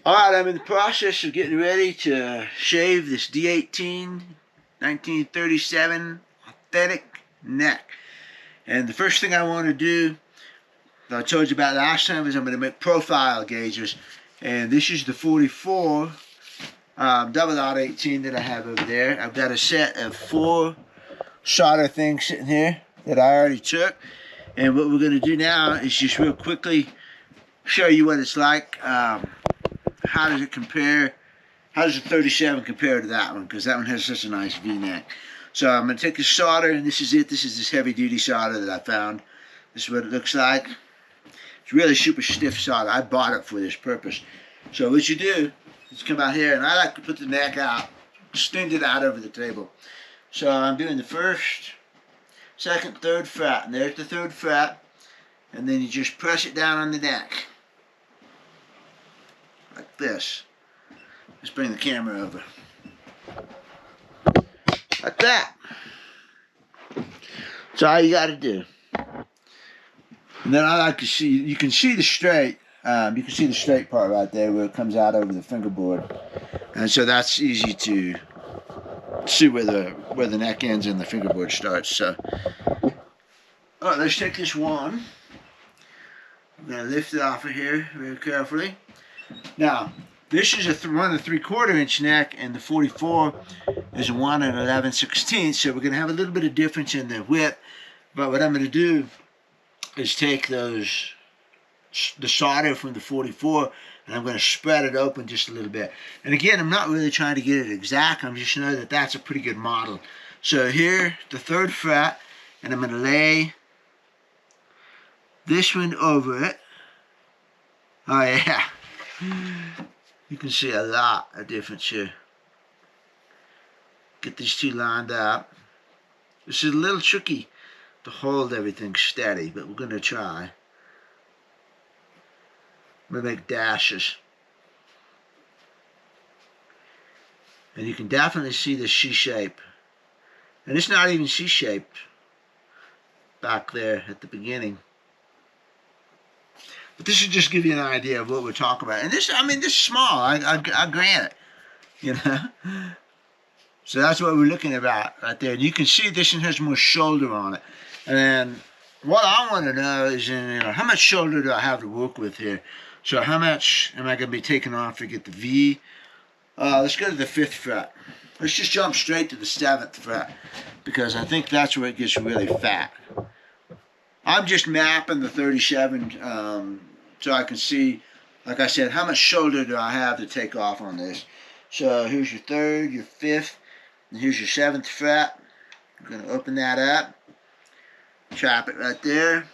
Alright, I'm in the process of getting ready to shave this D18 1937 authentic neck. And the first thing I want to do, that I told you about last time, is I'm going to make profile gauges. And this is the 44 double D18 that I have over there. I've got a set of 4 solder things sitting here that I already took. And what we're going to do now is just real quickly show you what it's like. How does it compare? How does the 37 compare to that one? Because that one has such a nice V-neck. So I'm going to take the solder, and this is it. This is this heavy-duty solder that I found. This is what it looks like. It's really super stiff solder. I bought it for this purpose. So what you do is come out here, and I like to put the neck out, extend it out over the table. So I'm doing the first, second, third fret, and there's the third fret, and then you just press it down on the neck. Like this. Let's bring the camera over. Like that. That's all you got to do. And then I like to see, you can see the straight, you can see the straight part right there where it comes out over the fingerboard. And so that's easy to see where the neck ends and the fingerboard starts. So, all right, let's take this one. I'm going to lift it off of here very carefully. Now, this is a 1 3/4 inch neck, and the 44 is a 1 11/16. So we're going to have a little bit of difference in the width. But what I'm going to do is take the solder from the 44, and I'm going to spread it open just a little bit. And again, I'm not really trying to get it exact. I'm just knowing that that's a pretty good model. So here, the third fret, and I'm going to lay this one over it. Oh yeah. You can see a lot of difference here. Get these two lined up. This is a little tricky to hold everything steady, but we're going to try. I'm going to make dashes. And you can definitely see the C-shape. And it's not even C-shaped back there at the beginning. But this should just give you an idea of what we're talking about. And this, I mean, this is small. I grant it. You know? So that's what we're looking about right there. And you can see this one has more shoulder on it. And what I want to know is, how much shoulder do I have to work with here? So how much am I going to be taking off to get the V? Let's go to the 5th fret. Let's just jump straight to the 7th fret, because I think that's where it gets really fat. I'm just mapping the 37 so I can see, like I said, how much shoulder do I have to take off on this. So here's your 3rd, your 5th, and here's your 7th fret. I'm going to open that up, chop it right there,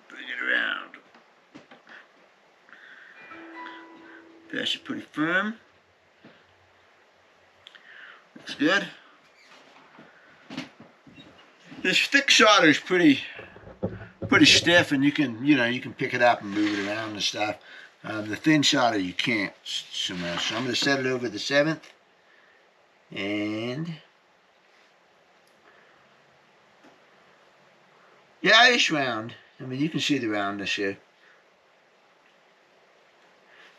bring it around, press it pretty firm. Looks good. This thick solder is pretty stiff, and you can pick it up and move it around and stuff. The thin solder you can't so much. So I'm going to set it over the 7th, and yeah, it's round. I mean, you can see the roundness here.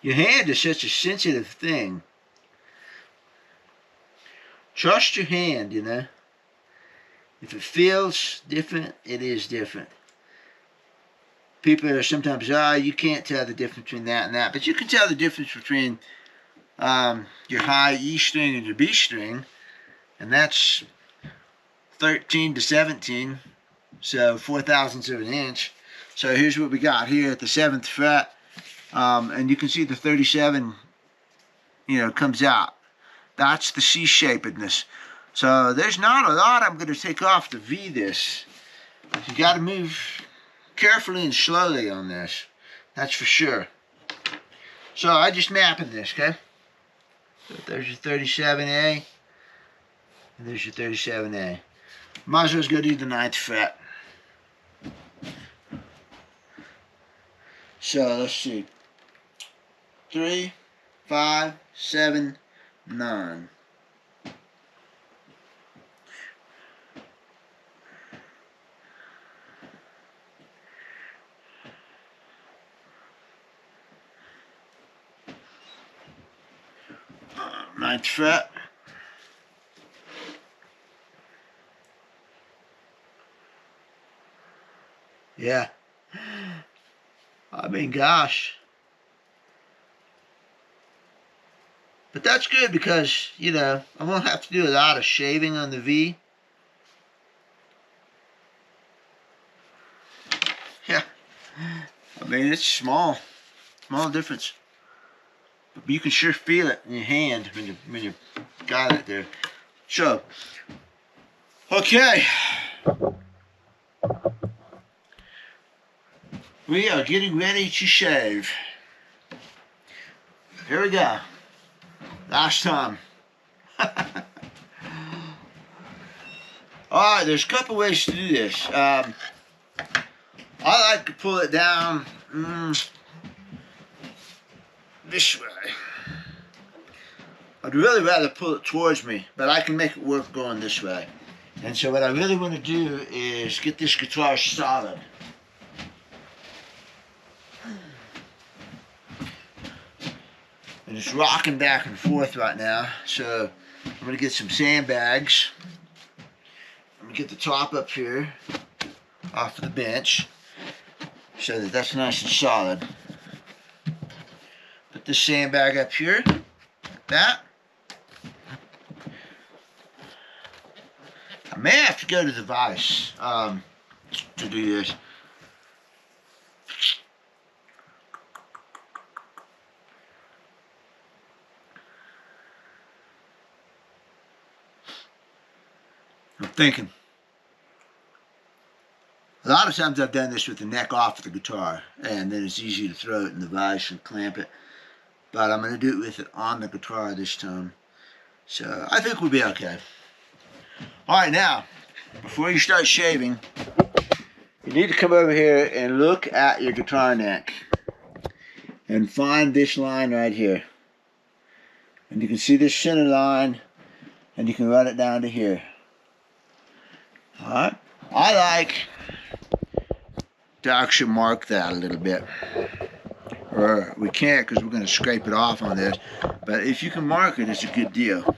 Your hand is such a sensitive thing. Trust your hand, you know. If it feels different, it is different. People are sometimes, you can't tell the difference between that and that. But you can tell the difference between your high E string and your B string. And that's 13 to 17. So 4/1000ths of an inch. So here's what we got here at the 7th fret. And you can see the 37, comes out. That's the C-shapedness. So there's not a lot I'm going to take off to V this. You got to move carefully and slowly on this. That's for sure. So I just mapping this, okay? So there's your 37A. And there's your 37A. Might as well go do the 9th fret. So let's see. 3, 5, 7, 9. 9th fret. Yeah. I mean, gosh. But that's good because, you know, I won't have to do a lot of shaving on the V. Yeah. I mean, it's small difference. But you can sure feel it in your hand when you got it there. So, okay. We are getting ready to shave. Here we go. Last time. Alright, there's a couple ways to do this. I like to pull it down this way. I'd really rather pull it towards me, but I can make it work going this way. And so what I really want to do is get this guitar solid. And it's rocking back and forth right now, so I'm going to get some sandbags. I'm going to get the top up here off of the bench so that that's nice and solid. Put this sandbag up here, like that. I may have to go to the vise to do this. I'm thinking. A lot of times I've done this with the neck off of the guitar, and then it's easy to throw it in the vise and clamp it. But I'm going to do it with it on the guitar this time. So I think we'll be okay. Alright, now, before you start shaving, you need to come over here and look at your guitar neck. And find this line right here. And you can see this center line, and you can run it down to here. Alright, I like to actually mark that a little bit. Or we can't because we're going to scrape it off on this. But if you can mark it, it's a good deal.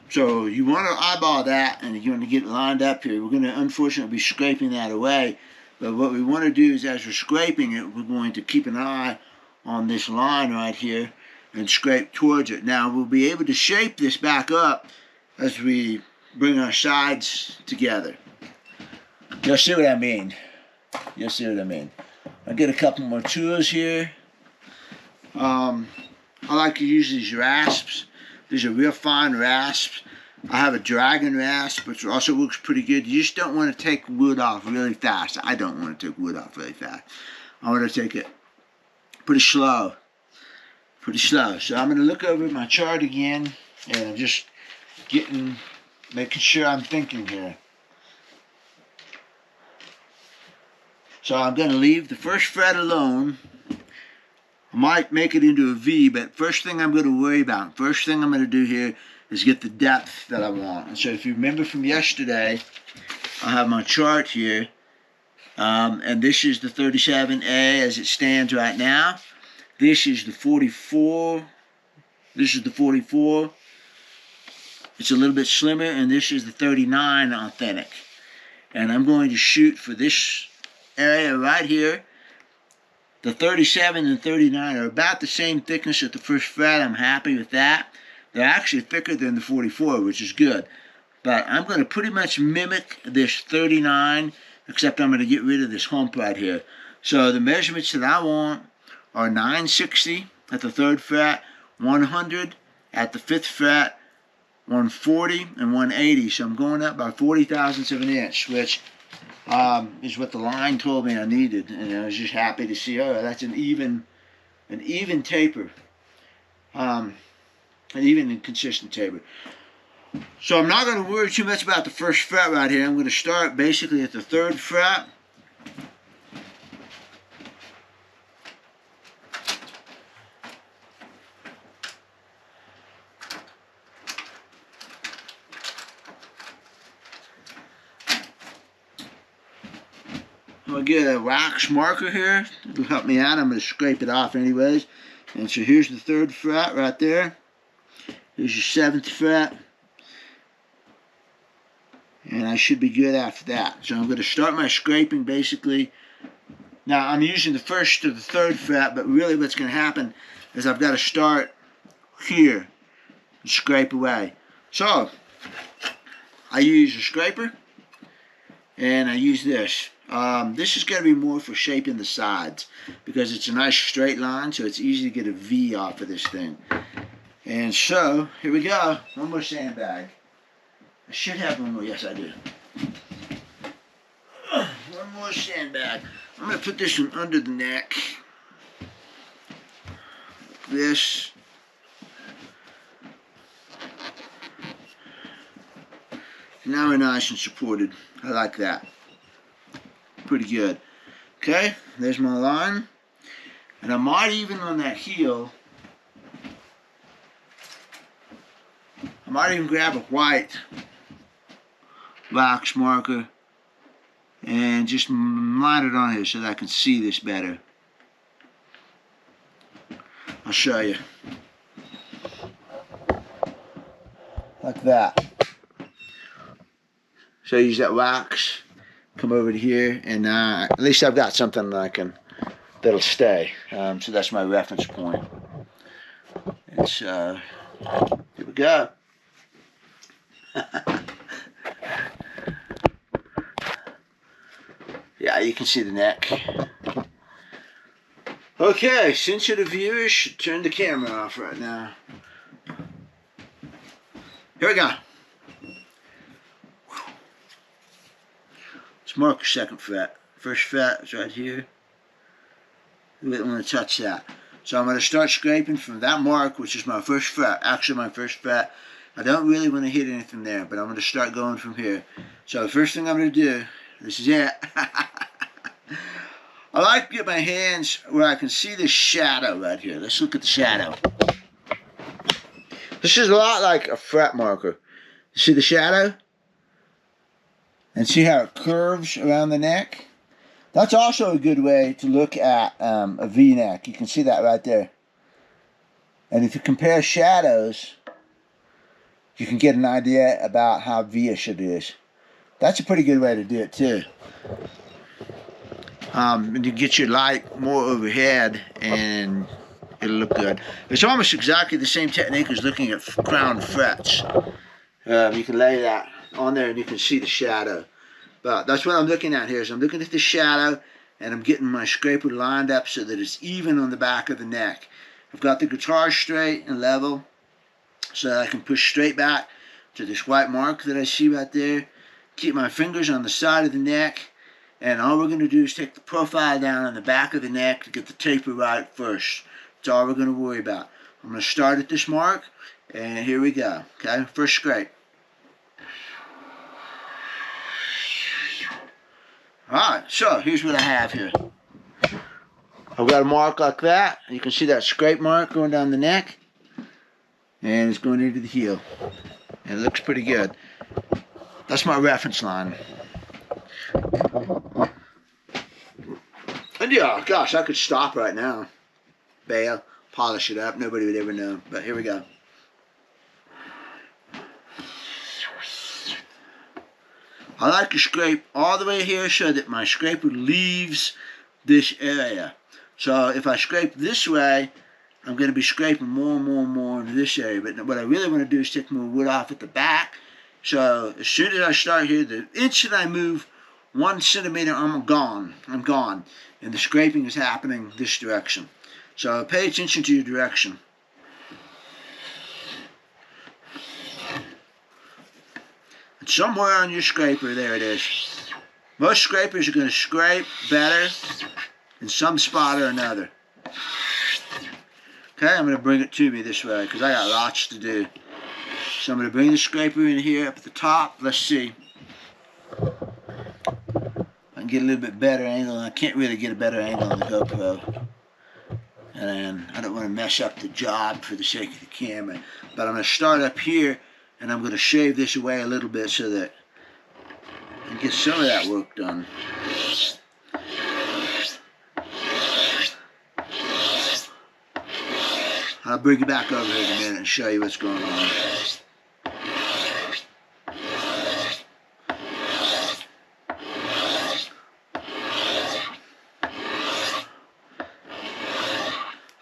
So you want to eyeball that and you want to get it lined up here. We're going to unfortunately be scraping that away. But what we want to do is as we're scraping it, we're going to keep an eye on this line right here and scrape towards it. Now we'll be able to shape this back up as we bring our sides together. You'll see what I mean. You'll see what I mean. I'll get a couple more tools here. I like to use these rasps. These are real fine rasps. I have a dragon rasp, which also works pretty good. You just don't want to take wood off really fast. I don't want to take wood off really fast. I want to take it pretty slow. Pretty slow. So I'm going to look over my chart again, and I'm just making sure I'm thinking here. So I'm going to leave the first fret alone. I might make it into a V, but first thing I'm going to worry about, first thing I'm going to do here is get the depth that I want. And so if you remember from yesterday, I have my chart here, and this is the 37A as it stands right now. This is the 44. This is the 44. It's a little bit slimmer, and this is the 39 authentic. And I'm going to shoot for this area right here. The 37 and 39 are about the same thickness at the first fret. I'm happy with that. They're actually thicker than the 44, which is good. But I'm going to pretty much mimic this 39, except I'm going to get rid of this hump right here. So the measurements that I want are 960 at the 3rd fret, 100 at the 5th fret, 140 and 180. So I'm going up by 40 thousandths of an inch, which is what the line told me I needed, and I was just happy to see. Oh, that's an even taper, an even and consistent taper. So I'm not going to worry too much about the first fret right here. I'm going to start basically at the 3rd fret. I'm going to get a wax marker here. It'll help me out. I'm going to scrape it off anyways. And so here's the 3rd fret right there. Here's your 7th fret. And I should be good after that. So I'm going to start my scraping basically. Now I'm using the 1st to the 3rd fret, but really what's going to happen is I've got to start here and scrape away. So I use a scraper and I use this. This is going to be more for shaping the sides because it's a nice straight line, so it's easy to get a V off of this thing. And so here we go. One more sandbag. I should have one more. Yes, I do. One more sandbag. I'm going to put this one under the neck. Like this. Now we're nice and supported. I like that. Pretty good. Okay, there's my line. And I might even on that heel, I might even grab a white wax marker and just line it on here so that I can see this better. I'll show you. Like that. So I use that wax, come over to here, and at least I've got something that'll stay. So that's my reference point. And so here we go. Yeah, you can see the neck. Okay, sensitive viewers should turn the camera off right now. Here we go. Let's mark the 2nd fret. 1st fret is right here. We don't want to touch that. So I'm going to start scraping from that mark, which is my 1st fret. Actually, my 1st fret. I don't really want to hit anything there, but I'm going to start going from here. So the first thing I'm going to do, this is it. I like to get my hands where I can see the shadow right here. Let's look at the shadow. This is a lot like a fret marker. You see the shadow? And see how it curves around the neck? That's also a good way to look at a V-neck. You can see that right there. And if you compare shadows, you can get an idea about how V-ish it is. That's a pretty good way to do it too. And you get your light more overhead and it'll look good. It's almost exactly the same technique as looking at crown frets. You can lay that on there and you can see the shadow. But that's what I'm looking at here. Is I'm looking at the shadow and I'm getting my scraper lined up so that it's even on the back of the neck. I've got the guitar straight and level so that I can push straight back to this white mark that I see right there. Keep my fingers on the side of the neck, and all we're going to do is take the profile down on the back of the neck to get the taper right first. That's all we're going to worry about. I'm going to start at this mark, and here we go. Okay, first scrape. Alright, so here's what I have here. I've got a mark like that. You can see that scrape mark going down the neck, and it's going into the heel. And it looks pretty good. That's my reference line. And yeah, gosh, I could stop right now. Bail, polish it up. Nobody would ever know. But here we go. I like to scrape all the way here so that my scraper leaves this area. So if I scrape this way, I'm going to be scraping more and more and more into this area. But what I really want to do is take more wood off at the back. So as soon as I start here, the instant I move 1 centimeter, I'm gone. And the scraping is happening this direction. So pay attention to your direction. And somewhere on your scraper, there it is. Most scrapers are going to scrape better in some spot or another. Okay, I'm going to bring it to me this way because I got lots to do. So I'm going to bring the scraper in here up at the top. Let's see. I can get a little bit better angle. I can't really get a better angle on the GoPro. And I don't want to mess up the job for the sake of the camera. But I'm going to start up here and I'm going to shave this away a little bit so that I can get some of that work done. I'll bring you back over here in a minute and show you what's going on.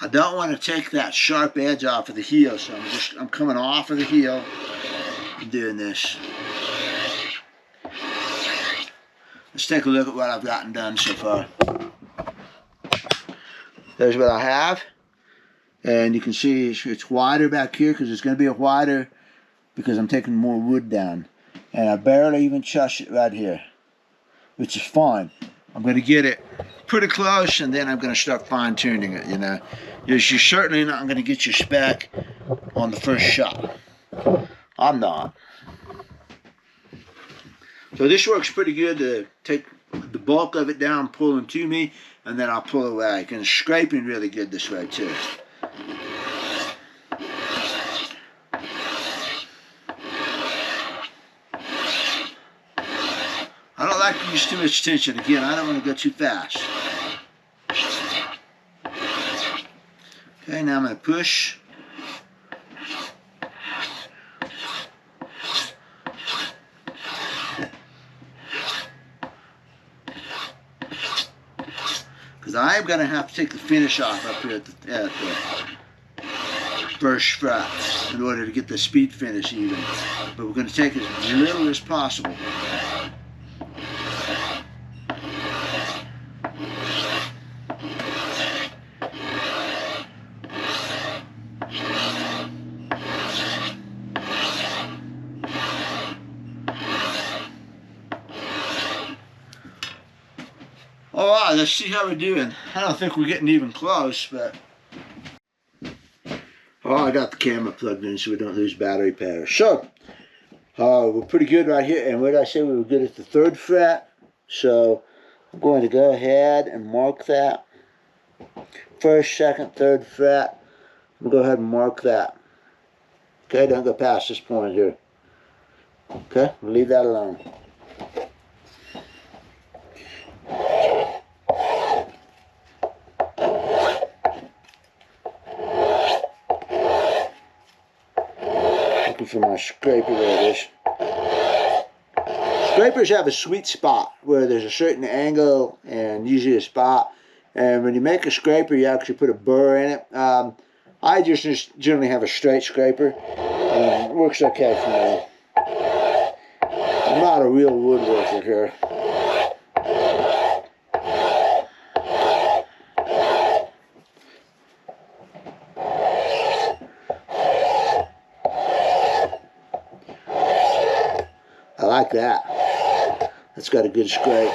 I don't want to take that sharp edge off of the heel, so I'm coming off of the heel and doing this. Let's take a look at what I've gotten done so far. There's what I have. And you can see it's wider back here because it's going to be a wider because I'm taking more wood down. And I barely even touch it right here, which is fine. I'm going to get it pretty close and then I'm going to start fine tuning it, you know. You're certainly not going to get your spec on the first shot. I'm not. So this works pretty good to take the bulk of it down, pulling to me, and then I'll pull away. And scraping really good this way too. I don't like to use too much tension. Again, I don't want to go too fast. Okay, now I'm going to push. Because I am going to have to take the finish off up here at the first fret in order to get the speed finish even. But we're going to take as little as possible. Alright, let's see how we're doing. I don't think we're getting even close, but... Oh, I got the camera plugged in so we don't lose battery power. So, we're pretty good right here. And what did I say? We were good at the 3rd fret. So, I'm going to go ahead and mark that. 1st, 2nd, 3rd fret. I'm going to go ahead and mark that. Okay, don't go past this point here. Okay, we'll leave that alone. For my scraper, there it is. Scrapers have a sweet spot where there's a certain angle and usually a spot, and when you make a scraper you actually put a burr in it. I just generally have a straight scraper and it works okay for me. I'm not a real woodworker here. I like that. That's got a good scrape.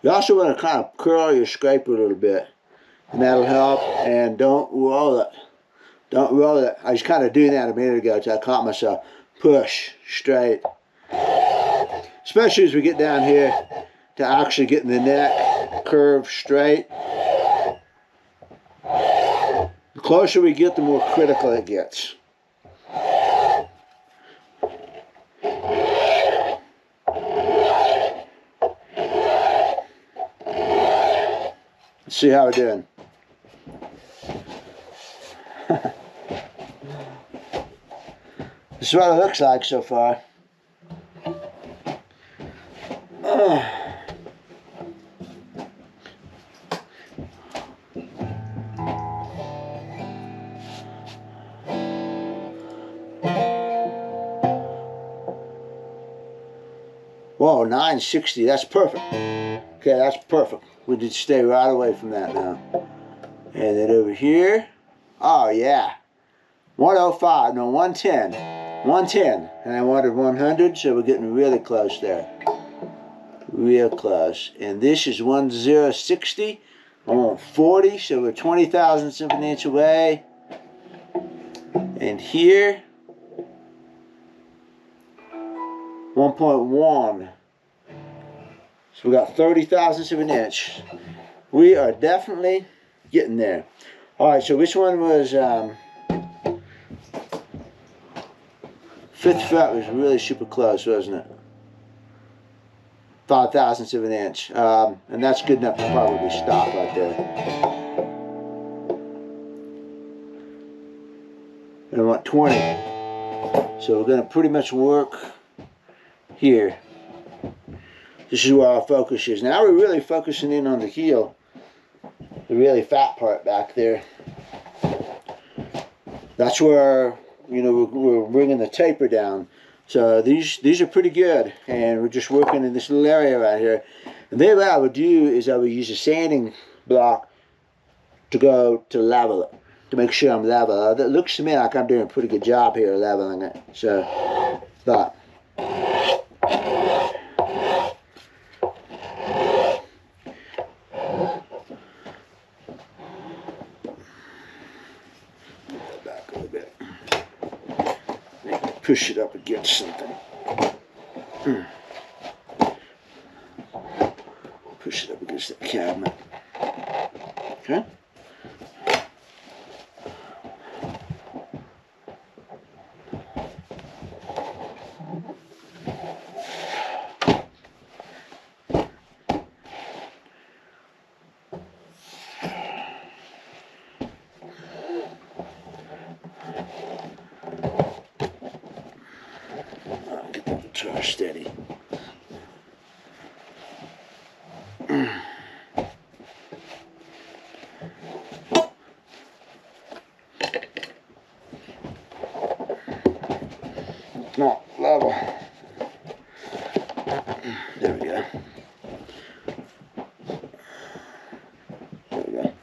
You also want to kind of curl your scraper a little bit, and that'll help. And don't roll it. Don't roll it. I was kind of doing that a minute ago until I caught myself. Push straight. Especially as we get down here to actually getting the neck curve straight. The closer we get, the more critical it gets. Let's see how we're doing. This is what it looks like so far. Whoa, 960, that's perfect. Okay, that's perfect. We did stay right away from that now. And then over here, oh yeah, 105, no 110, 110. And I wanted 100, so we're getting really close there. Real close. And this is 1060, I want 40, so we're 20 thousandths of an inch away. And here, 1.1. So we got 30 thousandths of an inch. We are definitely getting there. Alright, so which one was, 5th fret was really super close, wasn't it? 5 thousandths of an inch. And that's good enough to probably stop right there. And I want 20. So we're going to pretty much work here. This is where our focus is. Now we're really focusing in on the heel. The really fat part back there. That's where, you know, we're bringing the taper down. So these are pretty good, and we're just working in this little area right here. And then what I would do is I would use a sanding block to go to level it, to make sure I'm level. It looks to me like I'm doing a pretty good job here leveling it. So, but. Push it up against something. Push it up against that cabinet. Okay. Steady. Not level. There we go. There we go.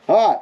All right.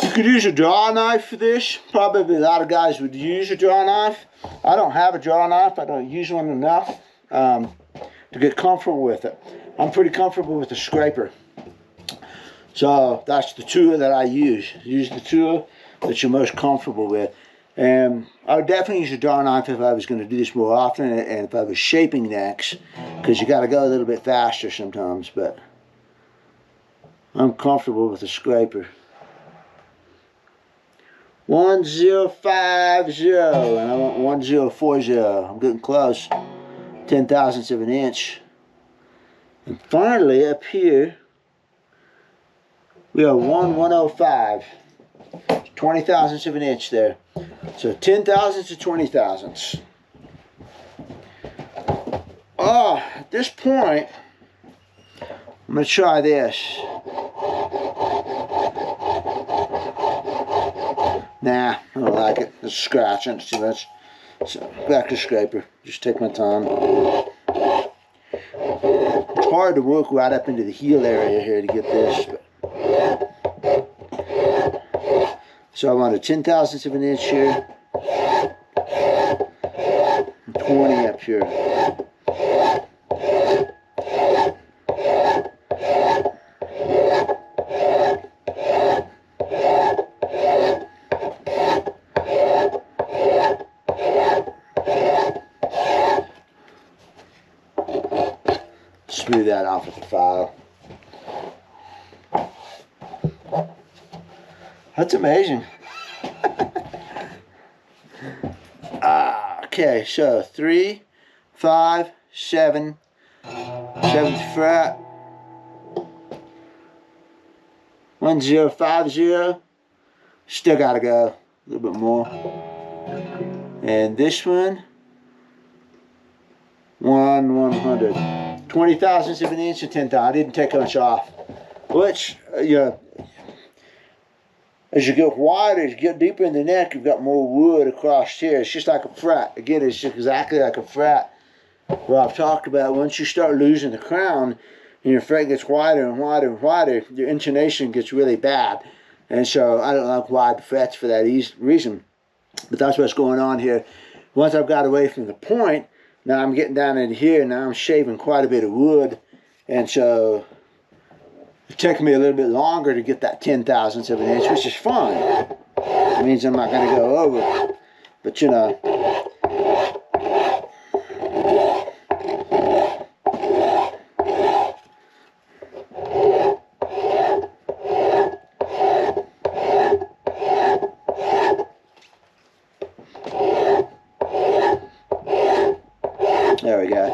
You could use a draw knife for this. Probably a lot of guys would use a draw knife. I don't have a draw knife. I don't use one enough to get comfortable with it. I'm pretty comfortable with the scraper. So that's the tool that I use. Use the tool that you're most comfortable with. And I would definitely use a draw knife if I was going to do this more often, and if I was shaping necks, because you got to go a little bit faster sometimes. But I'm comfortable with the scraper. 1050, and I want 1040. I'm getting close. 10 thousandths of an inch. And finally, up here, we are 105. 20 thousandths of an inch there. So 10 thousandths to 20 thousandths. Oh, at this point, I'm going to try this. Nah, I don't like it. It's scratching. It's too much. So, back to scraper. Just take my time. It's hard to work right up into the heel area here to get this. But. So I want a 10 thousandths of an inch here. 20 up here. Smooth that off with the file. That's amazing. Okay, so 3, 5, 7, 7th fret, 1 0 5 0. Still gotta go a little bit more. And this one, 1 100, 20 thousandths of an inch and 10 thousandths. I didn't take much off. Which you know, as you get wider, as you get deeper in the neck, you've got more wood across here. It's just like a fret. Again, it's just exactly like a fret. Well, I've talked about once you start losing the crown and your fret gets wider and wider and wider, your intonation gets really bad. And so I don't like wide frets for that reason. But that's what's going on here. Once I've got away from the point, now I'm getting down into here. Now I'm shaving quite a bit of wood. And so it's taking me a little bit longer to get that 10 thousandths of an inch, which is fine. It means I'm not going to go over. But you know. There we go.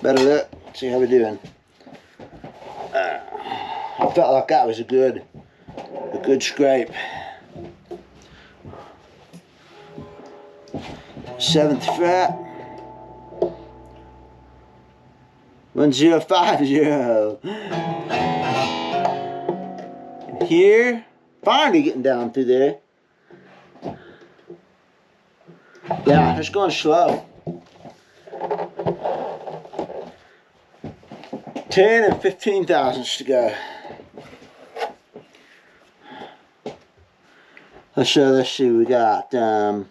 Better look, see how we're doing. I felt like that was a good scrape. 7th fret, 1 0 5 0. And here, finally getting down through there. Yeah, it's going slow. 10 and 15 thousandths to go. Let's see, we got 1,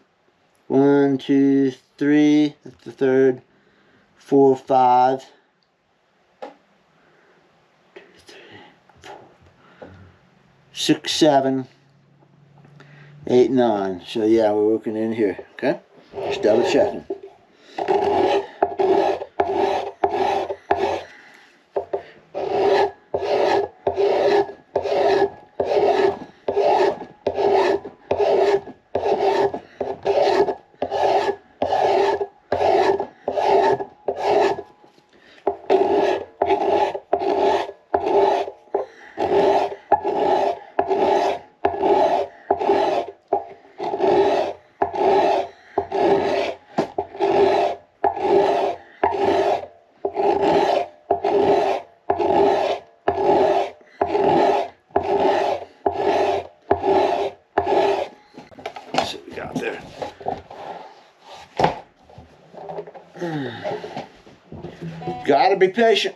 2, 3, that's the third, 4, 5, 2, 3, 4, 6, 7, 8, 9. So yeah, we're working in here, okay? Just double checking. Gotta be patient.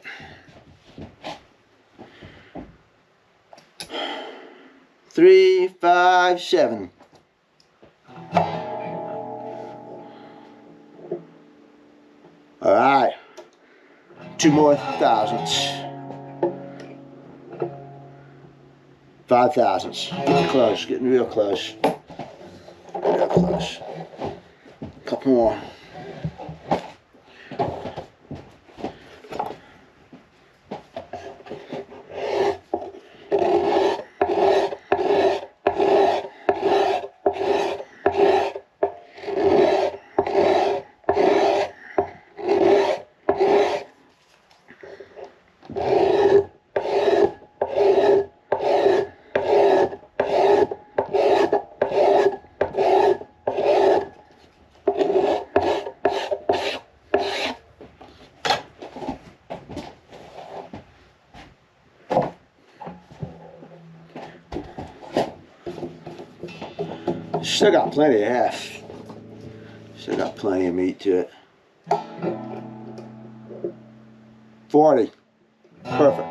Three, 5, 7. All right, 2 more thousandths. 5 thousandths. Getting close, getting real close. Real close. A couple more. Still got plenty of heft. Still got plenty of meat to it. 40. Perfect.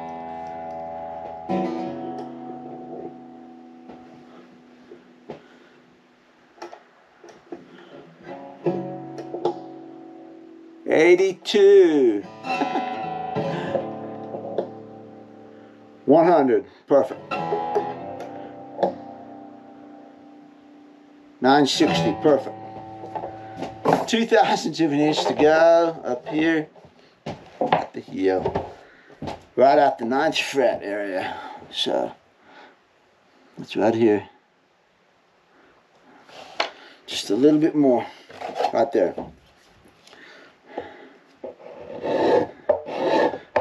$82. 100. Perfect. 960. Perfect. 2/1000 of an inch to go up here at the heel, right at the 9th fret area. So that's right here. Just a little bit more, right there.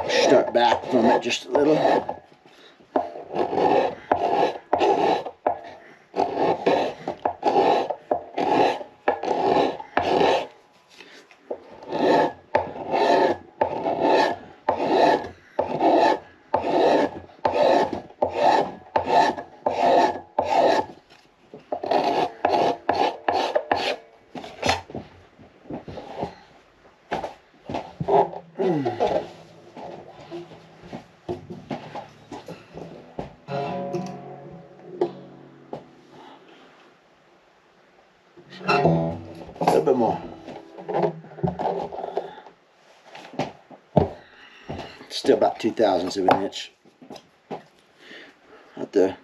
Start back from it just a little. A little bit more. Still about 2/1000 of an inch. Right there.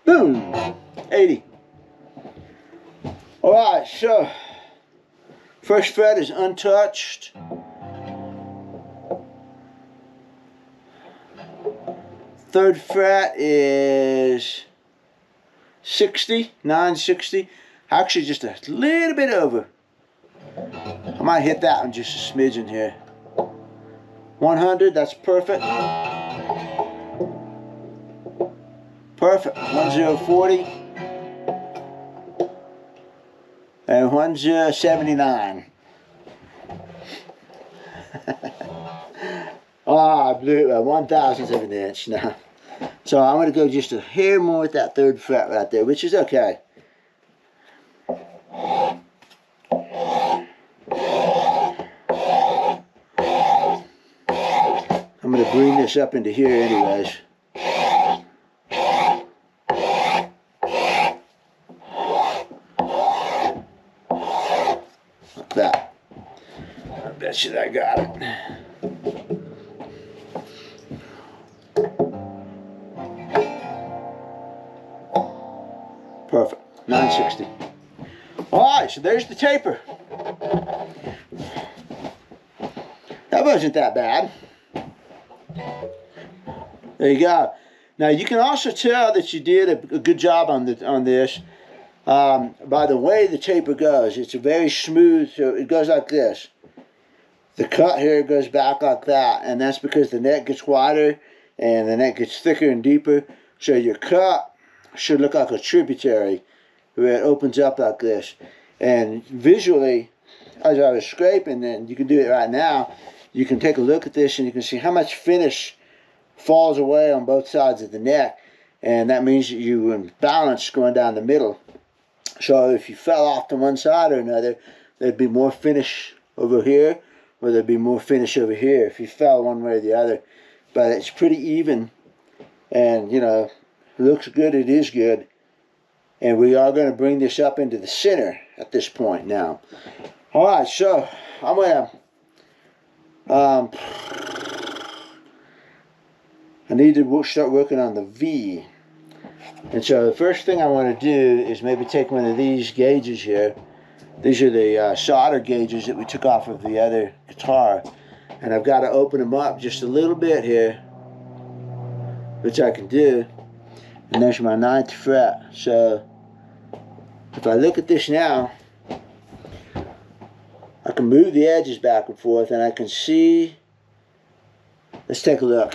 Boom! 80. Alright, so first fret is untouched. Third fret is 60, 960. Actually just a little bit over. I might hit that one just a smidgen here. 100, that's perfect. Perfect. 1040 and 1079. I blew 1/1000 of an inch now. So I'm going to go just a hair more with that third fret right there, which is okay. I'm going to bring this up into here anyways. Like that. I bet you I got it. Perfect. 960. Alright, so there's the taper. That wasn't that bad. There you go. Now you can also tell that you did a good job on this by the way the taper goes. It's very smooth, so it goes like this. The cut here goes back like that, and that's because the neck gets wider and the neck gets thicker and deeper. So your cut should look like a tributary where it opens up like this. And visually, as I was scraping, and you can do it right now, you can take a look at this and you can see how much finish falls away on both sides of the neck, and that means that you were balanced going down the middle. So if you fell off to one side or another, there'd be more finish over here, or there'd be more finish over here if you fell one way or the other. But it's pretty even, and you know, it looks good, it is good. And we are going to bring this up into the center at this point now. Alright, so I'm going to I need to start working on the V. And so the first thing I want to do is maybe take one of these gauges here These are the solder gauges that we took off of the other guitar. And I've got to open them up just a little bit here, which I can do. And there's my 9th fret. So if I look at this now, I can move the edges back and forth and I can see. Let's take a look.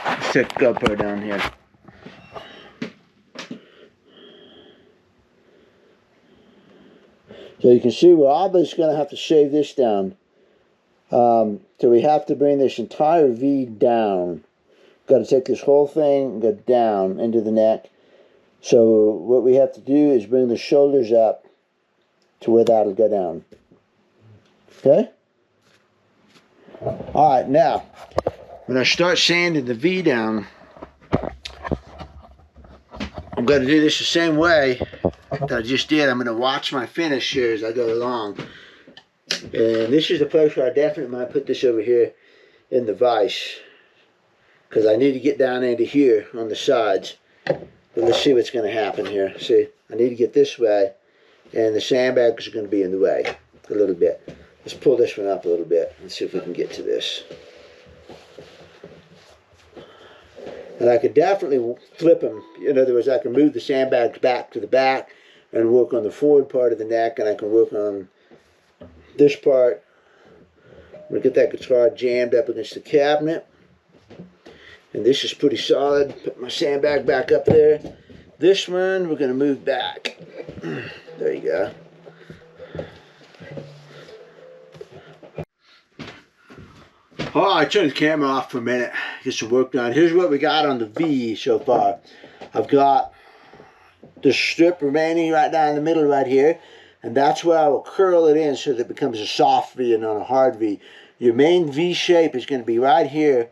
Let's take a GoPro down here. So you can see we're obviously going to have to shave this down. So we have to bring this entire V down. Got to take this whole thing and go down into the neck. So what we have to do is bring the shoulders up to where that'll go down. Okay? Alright, now, when I start sanding the V down, I'm going to do this the same way that I just did. I'm going to watch my finish here as I go along. And this is the place where I definitely might put this over here in the vise, because I need to get down into here on the sides. But let's see what's going to happen here. See, I need to get this way, and the sandbags are going to be in the way a little bit. Let's pull this one up a little bit and see if we can get to this. And I could definitely flip them. In other words, I can move the sandbags back to the back and work on the forward part of the neck, and I can work on this part. I'm going to get that guitar jammed up against the cabinet. And this is pretty solid. Put my sandbag back up there. This one we're going to move back. There you go. Oh, I turned the camera off for a minute. Get some work done. Here's what we got on the V so far. I've got the strip remaining right down the middle right here. And that's where I will curl it in so that it becomes a soft V and not a hard V. Your main V shape is going to be right here,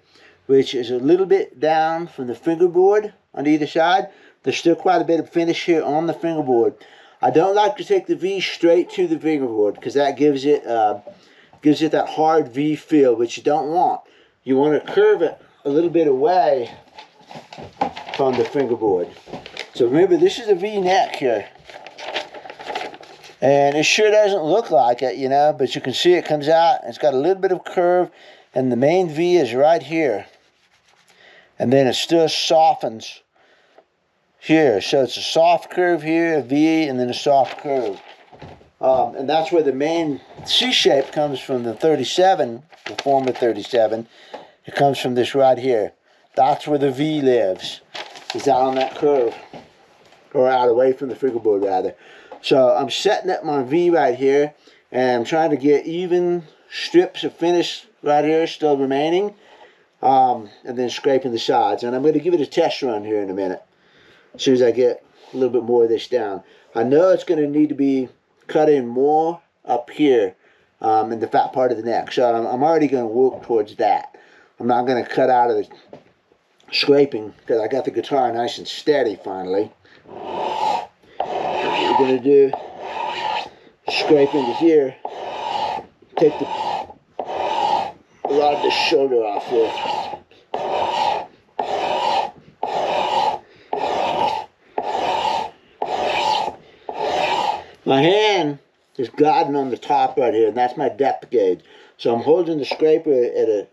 which is a little bit down from the fingerboard on either side. There's still quite a bit of finish here on the fingerboard. I don't like to take the V straight to the fingerboard because that gives it that hard V feel, which you don't want. You want to curve it a little bit away from the fingerboard. So remember, this is a V neck here. And it sure doesn't look like it, you know, but you can see it comes out. It's got a little bit of curve, and the main V is right here. And then it still softens here. So it's a soft curve here, a V, and then a soft curve. And that's where the main C shape comes from, the 37, the former 37. It comes from this right here. That's where the V lives. It's out on that curve. Or out away from the fingerboard, rather. So I'm setting up my V right here, and I'm trying to get even strips of finish right here still remaining, and then scraping the sides. And I'm going to give it a test run here in a minute, as soon as I get a little bit more of this down. I know it's going to need to be cut in more up here in the fat part of the neck, so I'm already going to work towards that. I'm not going to cut out of the scraping because I got the guitar nice and steady finally. What we're going to do, scrape into here, take a lot of the shoulder off here. My hand is guiding on the top right here, and that's my depth gauge. So I'm holding the scraper at a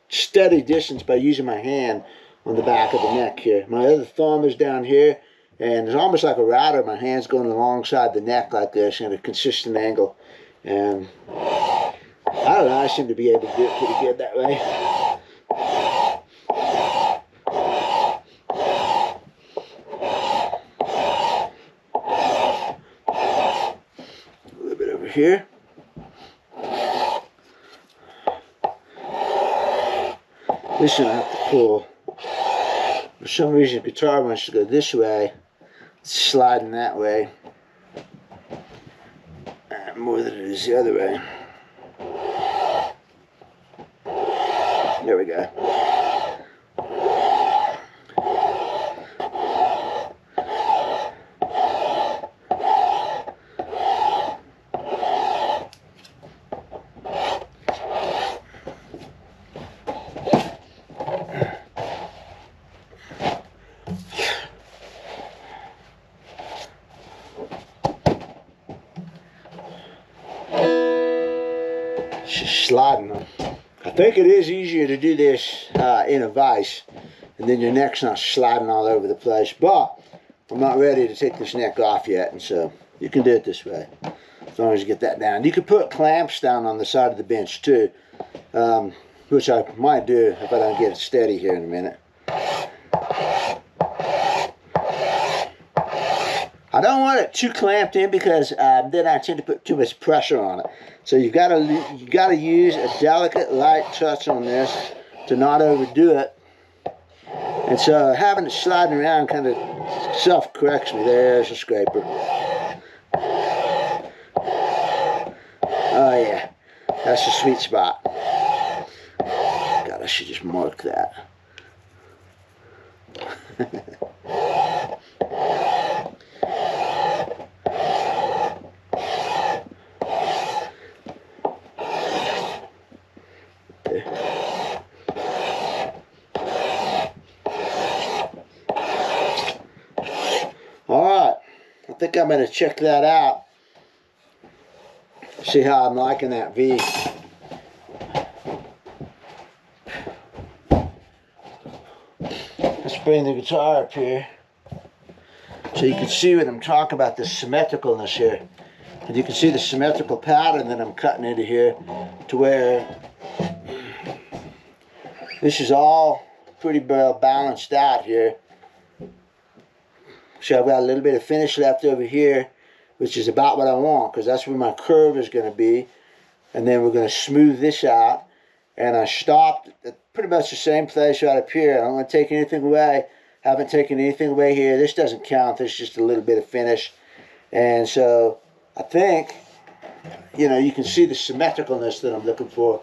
steady distance by using my hand on the back of the neck here. My other thumb is down here, and it's almost like a router. My hand's going alongside the neck like this at a consistent angle. And I don't know, I seem to be able to do it pretty good that way. A little bit over here. This one I have to pull. For some reason the guitar wants to go this way. It's sliding that way. More than it is the other way. There we go. sliding them. I think it is easier to do this in a vise, and then your neck's not sliding all over the place. But I'm not ready to take this neck off yet, and so you can do it this way, as long as you get that down. You can put clamps down on the side of the bench too, which I might do if I don't get it steady here in a minute. I don't want it too clamped in because then I tend to put too much pressure on it. So you gotta use a delicate, light touch on this to not overdo it. And so having it sliding around kind of self-corrects me. There's a scraper. Oh yeah, that's the sweet spot. God, I should just mark that. Alright, I think I'm going to check that out. See how I'm liking that V. Let's bring the guitar up here so you can see what I'm talking about, the symmetricalness here. And you can see the symmetrical pattern that I'm cutting into here, to where this is all pretty well balanced out here. So I've got a little bit of finish left over here, which is about what I want, because that's where my curve is going to be. And then we're going to smooth this out. And I stopped at pretty much the same place right up here. I don't want to take anything away. Haven't taken anything away here. This doesn't count. There's just a little bit of finish. And so I think, you know, you can see the symmetricalness that I'm looking for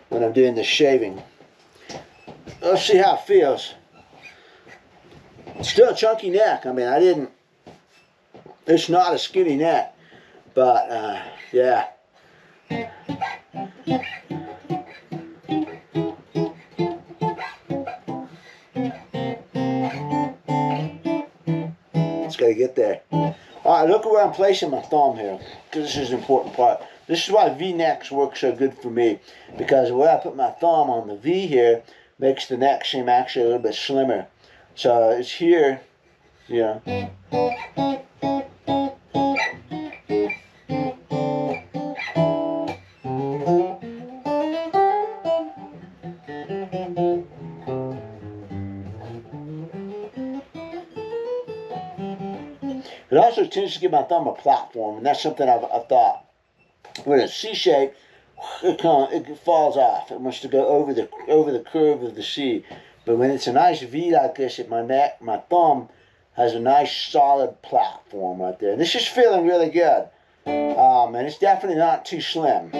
when I'm doing the shaving. Let's see how it feels. Still a chunky neck. I mean, it's not a skinny neck, but yeah. It's got to get there. Alright, look where I'm placing my thumb here, because this is an important part. This is why V-necks work so good for me, because where I put my thumb on the V here makes the neck seem actually a little bit slimmer. So it's here, you know. It also tends to give my thumb a platform, and that's something I've thought. When it's C-shaped, it falls off. It wants to go over the curve of the C. But when it's a nice V like this at my neck, my thumb has a nice solid platform right there. This is feeling really good. And it's definitely not too slim.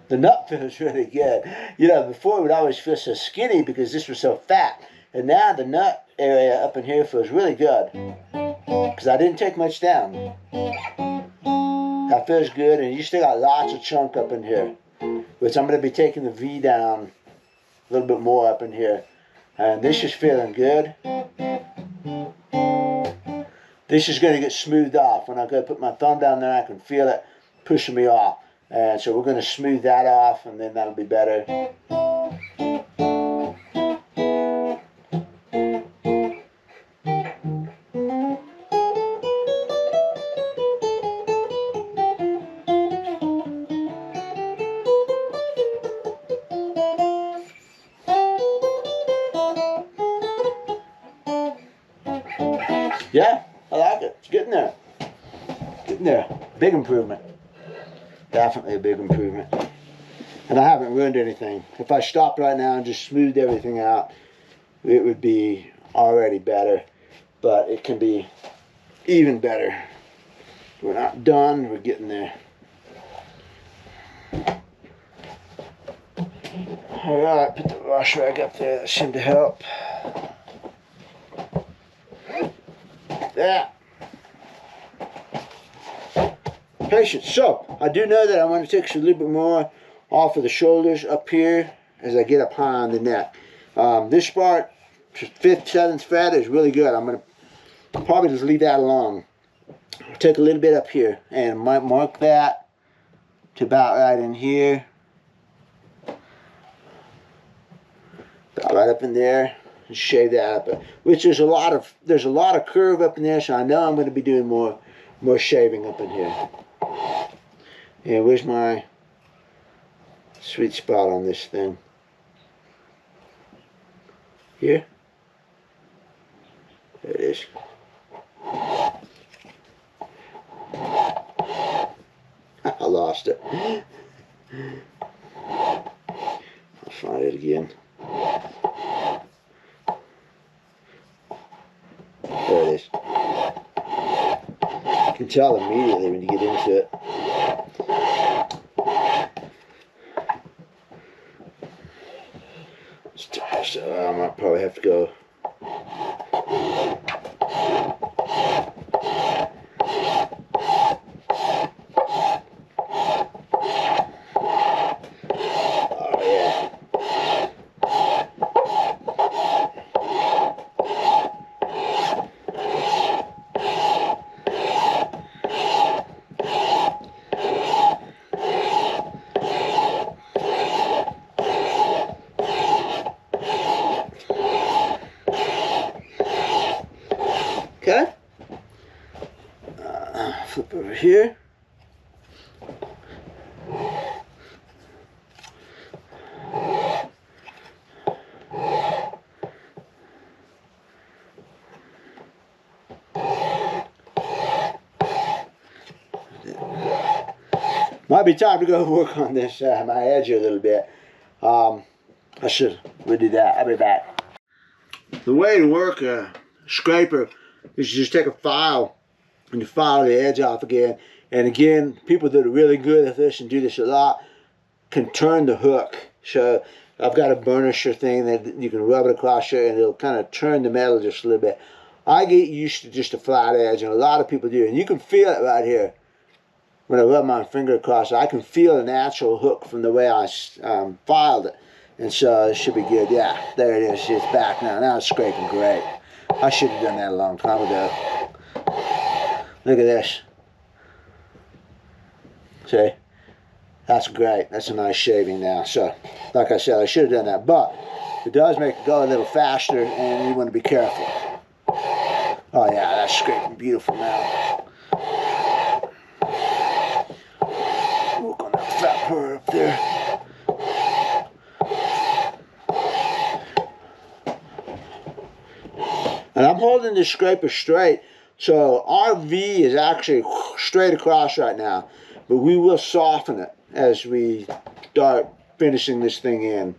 The nut feels really good. You know, before it would always feel so skinny because this was so fat. And now the nut area up in here feels really good, because I didn't take much down. That feels good, and you still got lots of chunk up in here, which I'm going to be taking the V down a little bit more up in here. And this is feeling good. This is going to get smoothed off. When I go put my thumb down there, I can feel it pushing me off. And so we're going to smooth that off, and then that'll be better. Yeah, I like it. It's getting there. Getting there. Big improvement. Definitely a big improvement. And I haven't ruined anything. If I stopped right now and just smoothed everything out, it would be already better. But it can be even better. We're not done. We're getting there. Alright, put the wash rag up there. That seemed to help. That. Patience. So, I do know that I want to take a little bit more off of the shoulders up here as I get up high on the neck. This part, 5th, 7th fret is really good. I'm going to probably just leave that alone. take a little bit up here and mark that to about right in here. About right up in there. And shave that up. Which there's a lot of curve up in there, so I know I'm going to be doing more shaving up in here. Yeah, where's my sweet spot on this thing? Here? There it is. I lost it. I'll find it again. There it is. You can tell immediately when you get into it. So I might probably have to go. Oh yeah. Okay. Flip over here. Might be time to go work on this my edge a little bit. I should do that. I'll be back. The way to work a scraper is you just take a file and you file the edge off again. And again, people that are really good at this and do this a lot can turn the hook. So I've got a burnisher thing that you can rub it across here and it'll kind of turn the metal just a little bit. I get used to just a flat edge, and a lot of people do. And you can feel it right here. When I rub my finger across it, I can feel the natural hook from the way I filed it. And so it should be good. Yeah, there it is. It's back now. Now it's scraping great. I should have done that a long time ago. Look at this. See? That's great. That's a nice shaving now. So, like I said, I should have done that. But it does make it go a little faster, and you want to be careful. Oh, yeah, that's scraping beautiful now. Work on that fat part up there. And I'm holding this scraper straight, so our V is actually straight across right now. But we will soften it as we start finishing this thing in.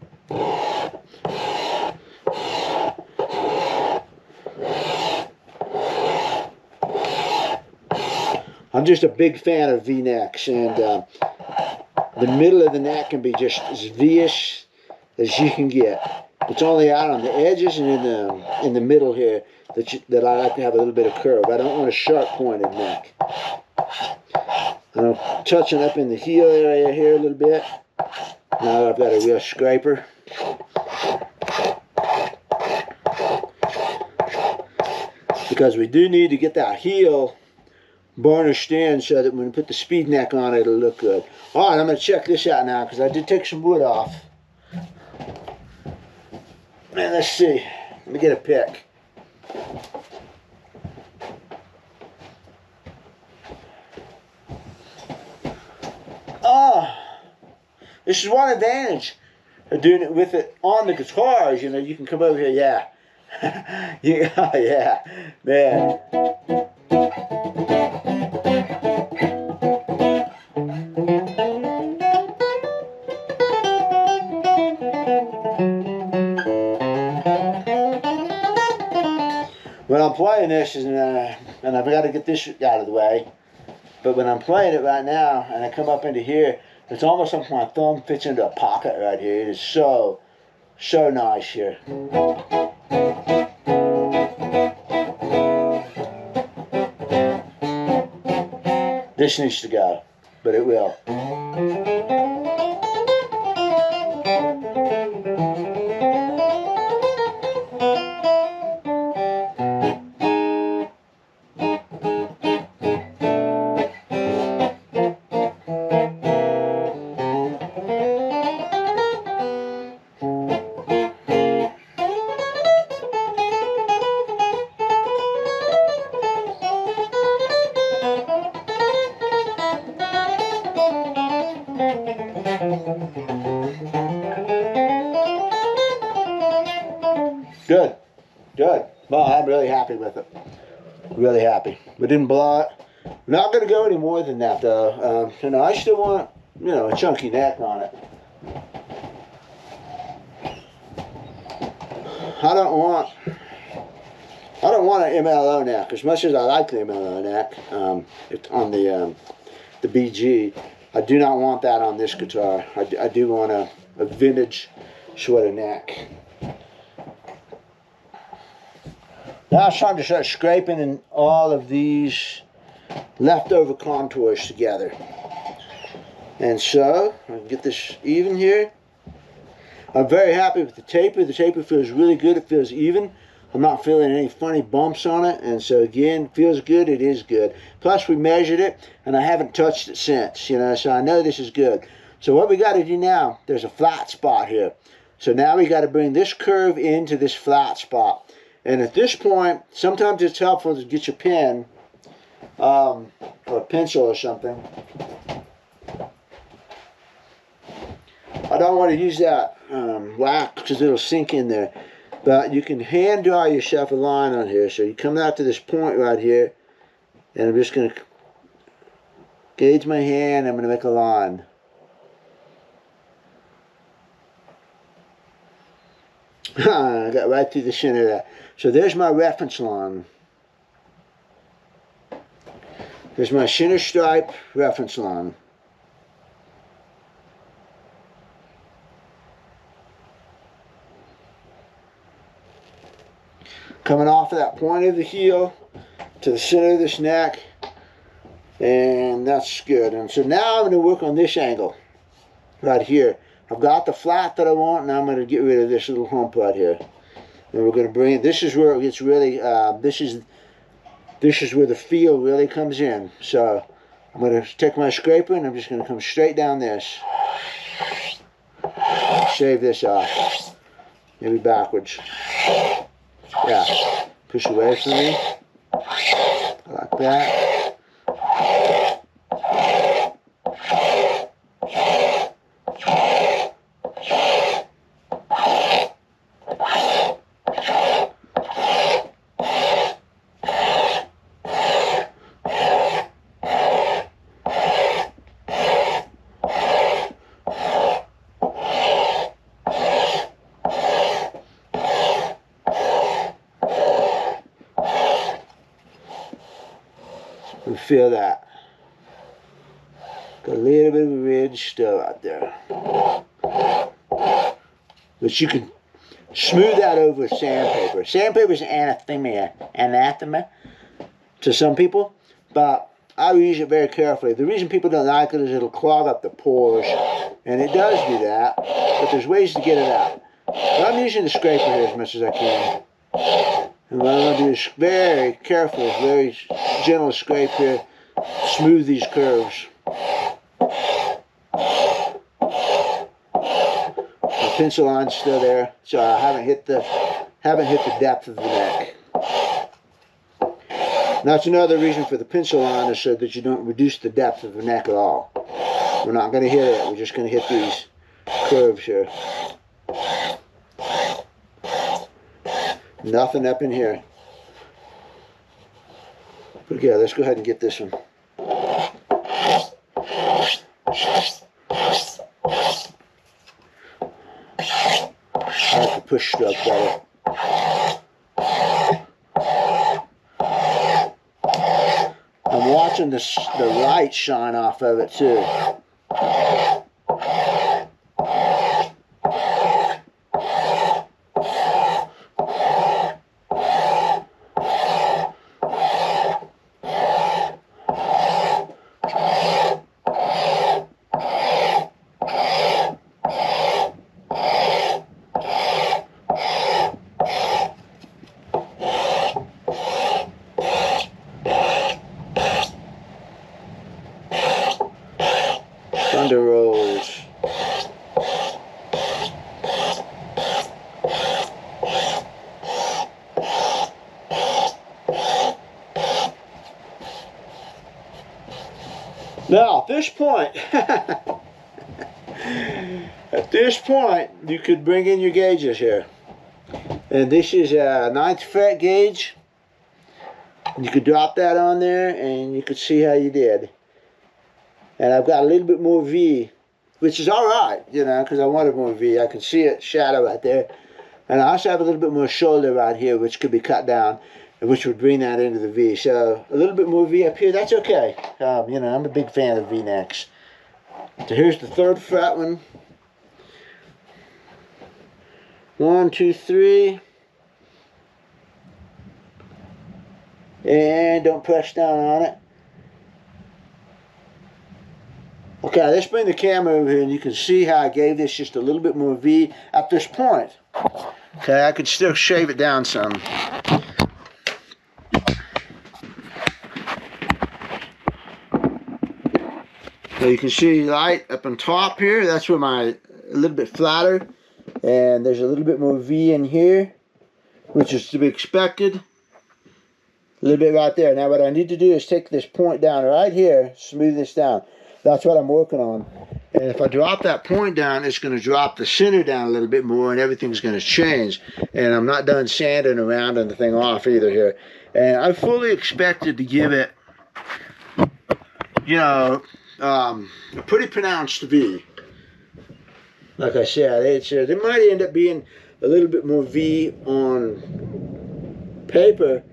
I'm just a big fan of V-necks, and the middle of the neck can be just as V-ish as you can get. It's only out on the edges and in the middle here that I like to have a little bit of curve. I don't want a sharp pointed neck. And I'm touching up in the heel area here a little bit. Now that I've got a real scraper. Because we do need to get that heel burnished in so that when we put the speed neck on it, it'll look good. Alright, I'm going to check this out now because I did take some wood off. Man, let's see. Let me get a pick. Oh, this is one advantage of doing it with it on the guitars. You know, you can come over here, yeah. Yeah, yeah, man. When I'm playing this, and I've got to get this out of the way, but when I'm playing it right now, and I come up into here, it's almost like my thumb fits into a pocket right here. It is so nice here. This needs to go, but it will. Good. Good. Well, I'm really happy with it. Really happy. We didn't blow it. Not going to go any more than that, though. You know, I still want, you know, a chunky neck on it. I don't want an MLO neck. As much as I like the MLO neck on the BG, I do not want that on this guitar. I do want a vintage sort of neck. Now it's time to start scraping in all of these leftover contours together. And so, I'll get this even here. I'm very happy with the taper. The taper feels really good. It feels even. I'm not feeling any funny bumps on it. And so again, it feels good. It is good. Plus we measured it and I haven't touched it since, you know, so I know this is good. So what we got to do now, there's a flat spot here. So now we got to bring this curve into this flat spot. And at this point, sometimes it's helpful to get your pen or a pencil or something. I don't want to use that wax because it'll sink in there. But you can hand draw yourself a line on here. So you come out to this point right here. And I'm just going to gauge my hand. I'm going to make a line. I got right through the center of that. So there's my reference line. There's my center stripe reference line. Coming off of that point of the heel to the center of this neck. And that's good. And so now I'm going to work on this angle right here. I've got the flat that I want. Now I'm going to get rid of this little hump right here. And we're going to bring it. This is where it gets really, this is where the feel really comes in. So I'm going to take my scraper and I'm just going to come straight down this. Shave this off. Maybe backwards. Yeah. Push away from me. Like that. Feel that. Got a little bit of a ridge still out there. But you can smooth that over with sandpaper. Sandpaper is anathema to some people, but I use it very carefully. The reason people don't like it is it'll clog up the pores, and it does do that, but there's ways to get it out. But I'm using the scraper here as much as I can. And what I'm going to do is very careful, very gentle scrape here, smooth these curves. The pencil line's still there, so I haven't hit the depth of the neck. That's another reason for the pencil line is so that you don't reduce the depth of the neck at all. We're not going to hit it, we're just going to hit these curves here. Nothing up in here. But yeah, let's go ahead and get this one. I like the push stroke better. I'm watching the light shine off of it too. Thunder rolls. Now, at this point, you could bring in your gauges here. And this is a 9th fret gauge. You could drop that on there and you could see how you did. And I've got a little bit more V, which is alright, you know, because I wanted more V. I can see it, shadow right there. And I also have a little bit more shoulder right here, which could be cut down, which would bring that into the V. So a little bit more V up here, that's okay. You know, I'm a big fan of V-necks. So here's the 3rd fret one. 1, 2, 3. And don't press down on it. Okay, let's bring the camera over here and you can see how I gave this just a little bit more V at this point. Okay, I could still shave it down some. So you can see light up on top here, that's where a little bit flatter. And there's a little bit more V in here, which is to be expected. A little bit right there. Now what I need to do is take this point down right here, smooth this down. That's what I'm working on. And if I drop that point down, it's going to drop the center down a little bit more and everything's going to change. And I'm not done sanding around and the thing off either here. And I fully expected to give it, you know, a pretty pronounced V. Like I said, there might end up being a little bit more V on paper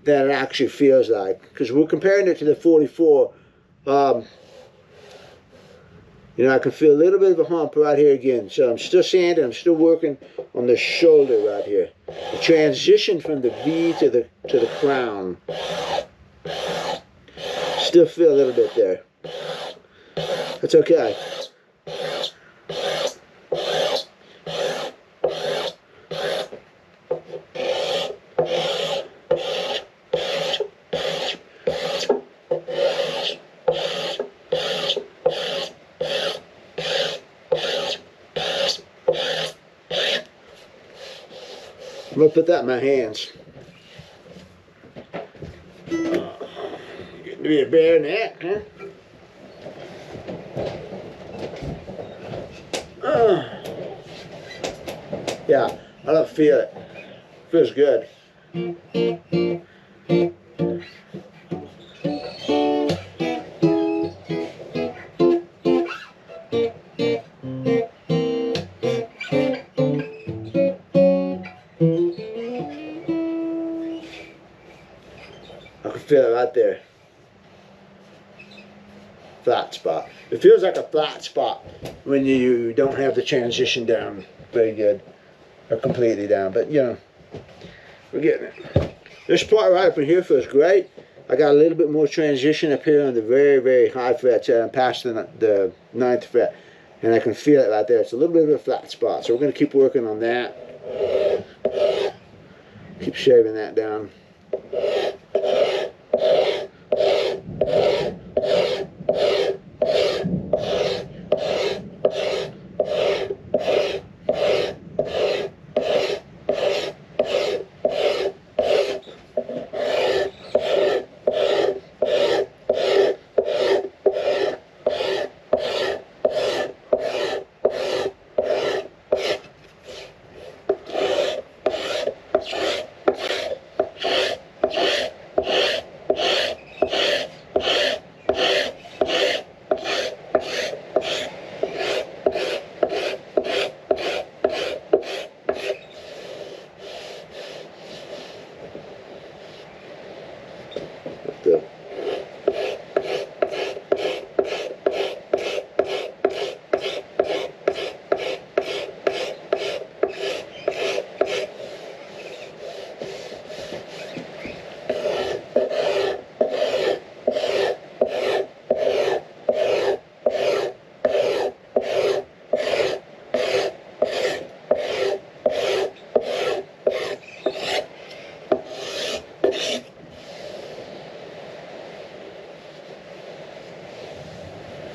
than it actually feels like. Because we're comparing it to the 44. You know, I can feel a little bit of a hump right here again. So I'm still sanding, I'm still working on the shoulder right here. The transition from the V to the crown. Still feel a little bit there. That's okay. I'm going to put that in my hands. Getting to be a bare neck, huh? Yeah, I don't feel it. Feels good. I can feel it right there. Flat spot. It feels like a flat spot when you don't have the transition down very good or completely down, but you know, we're getting it. This part right up in here feels great. I got a little bit more transition up here on the very, very high frets. I'm past the 9th fret, and I can feel it right there. It's a little bit of a flat spot, so we're going to keep working on that. Keep shaving that down.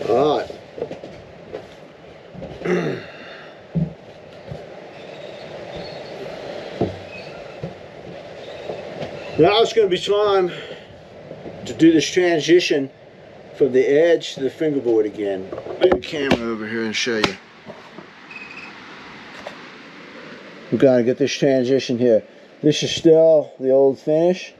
Alright. Now it's going to be time to do this transition from the edge to the fingerboard again. Bring the camera over here and show you. We've got to get this transition here. This is still the old finish,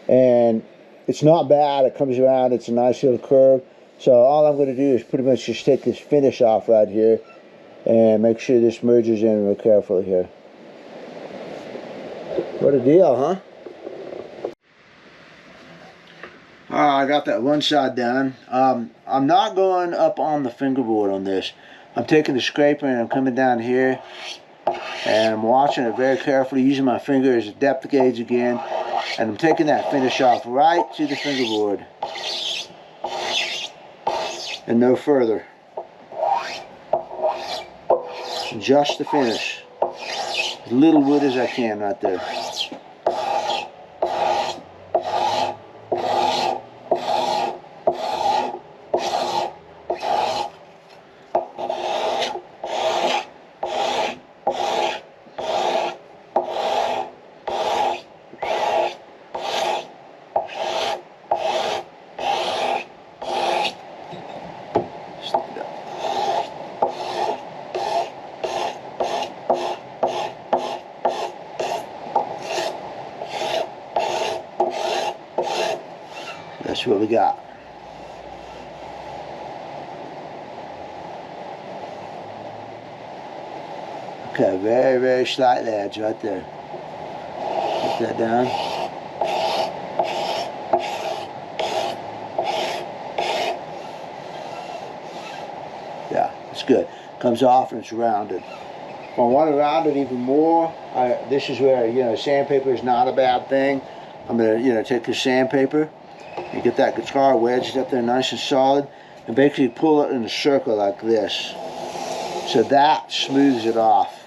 and it's not bad. It comes around. It's a nice little curve. So all I'm going to do is pretty much just take this finish off right here and make sure this merges in real carefully here. What a deal, huh? I got that one side done. I'm not going up on the fingerboard on this. I'm taking the scraper and I'm coming down here and I'm watching it very carefully, using my finger as a depth gauge again, and I'm taking that finish off right to the fingerboard and no further. Just the finish, as little wood as I can right there. That's what we got. Okay, very, very slight edge right there. Put that down. Yeah, it's good. Comes off and it's rounded. If I want to round it even more, this is where, you know, sandpaper is not a bad thing. I'm going to, you know, take the sandpaper and get that guitar wedged up there nice and solid and basically pull it in a circle like this. So that smooths it off.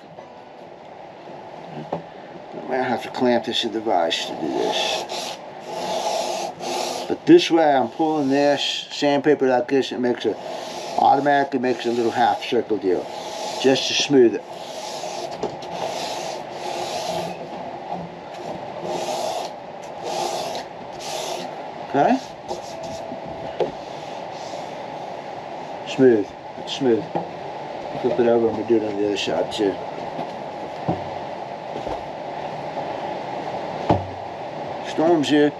I might have to clamp this in the vise to do this. But this way I'm pulling this sandpaper like this, it makes a, automatically makes a little half circle deal. Just to smooth it. Okay? Smooth. It's smooth. Flip it over and we'll do it on the other side too. Storm's here.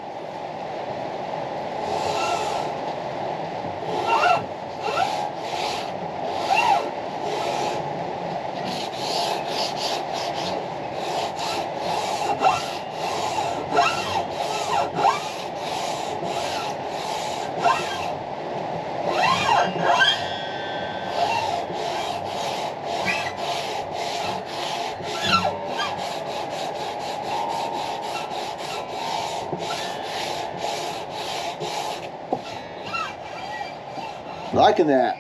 Liking that.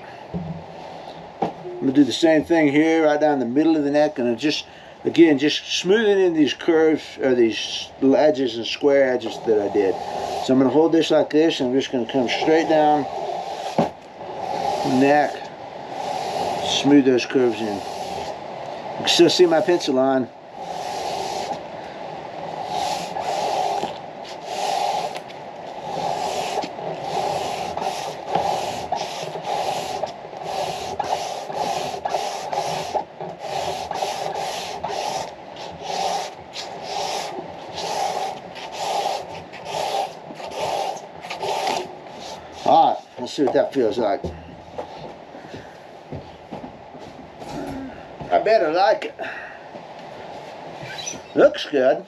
I'm gonna do the same thing here, right down the middle of the neck, and just, again, just smoothing in these curves or these edges and square edges that I did. So I'm gonna hold this like this, and I'm just gonna come straight down the neck, smooth those curves in. You can still see my pencil line. Alright, let's see what that feels like. I better like it. Looks good.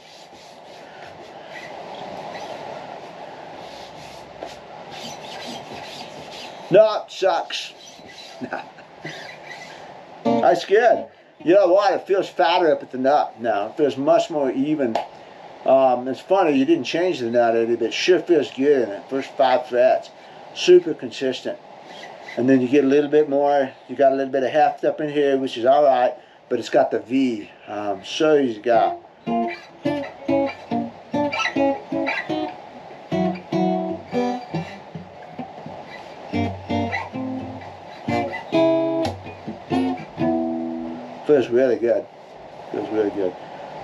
No, it sucks. That's good. You know what? It feels fatter up at the nut now. It feels much more even. It's funny, you didn't change the nut any, but it sure feels good in it. First 5 frets. Super consistent. And then you get a little bit more, you got a little bit of heft up in here, which is alright, but it's got the V. So easy to go. Feels really good. Feels really good.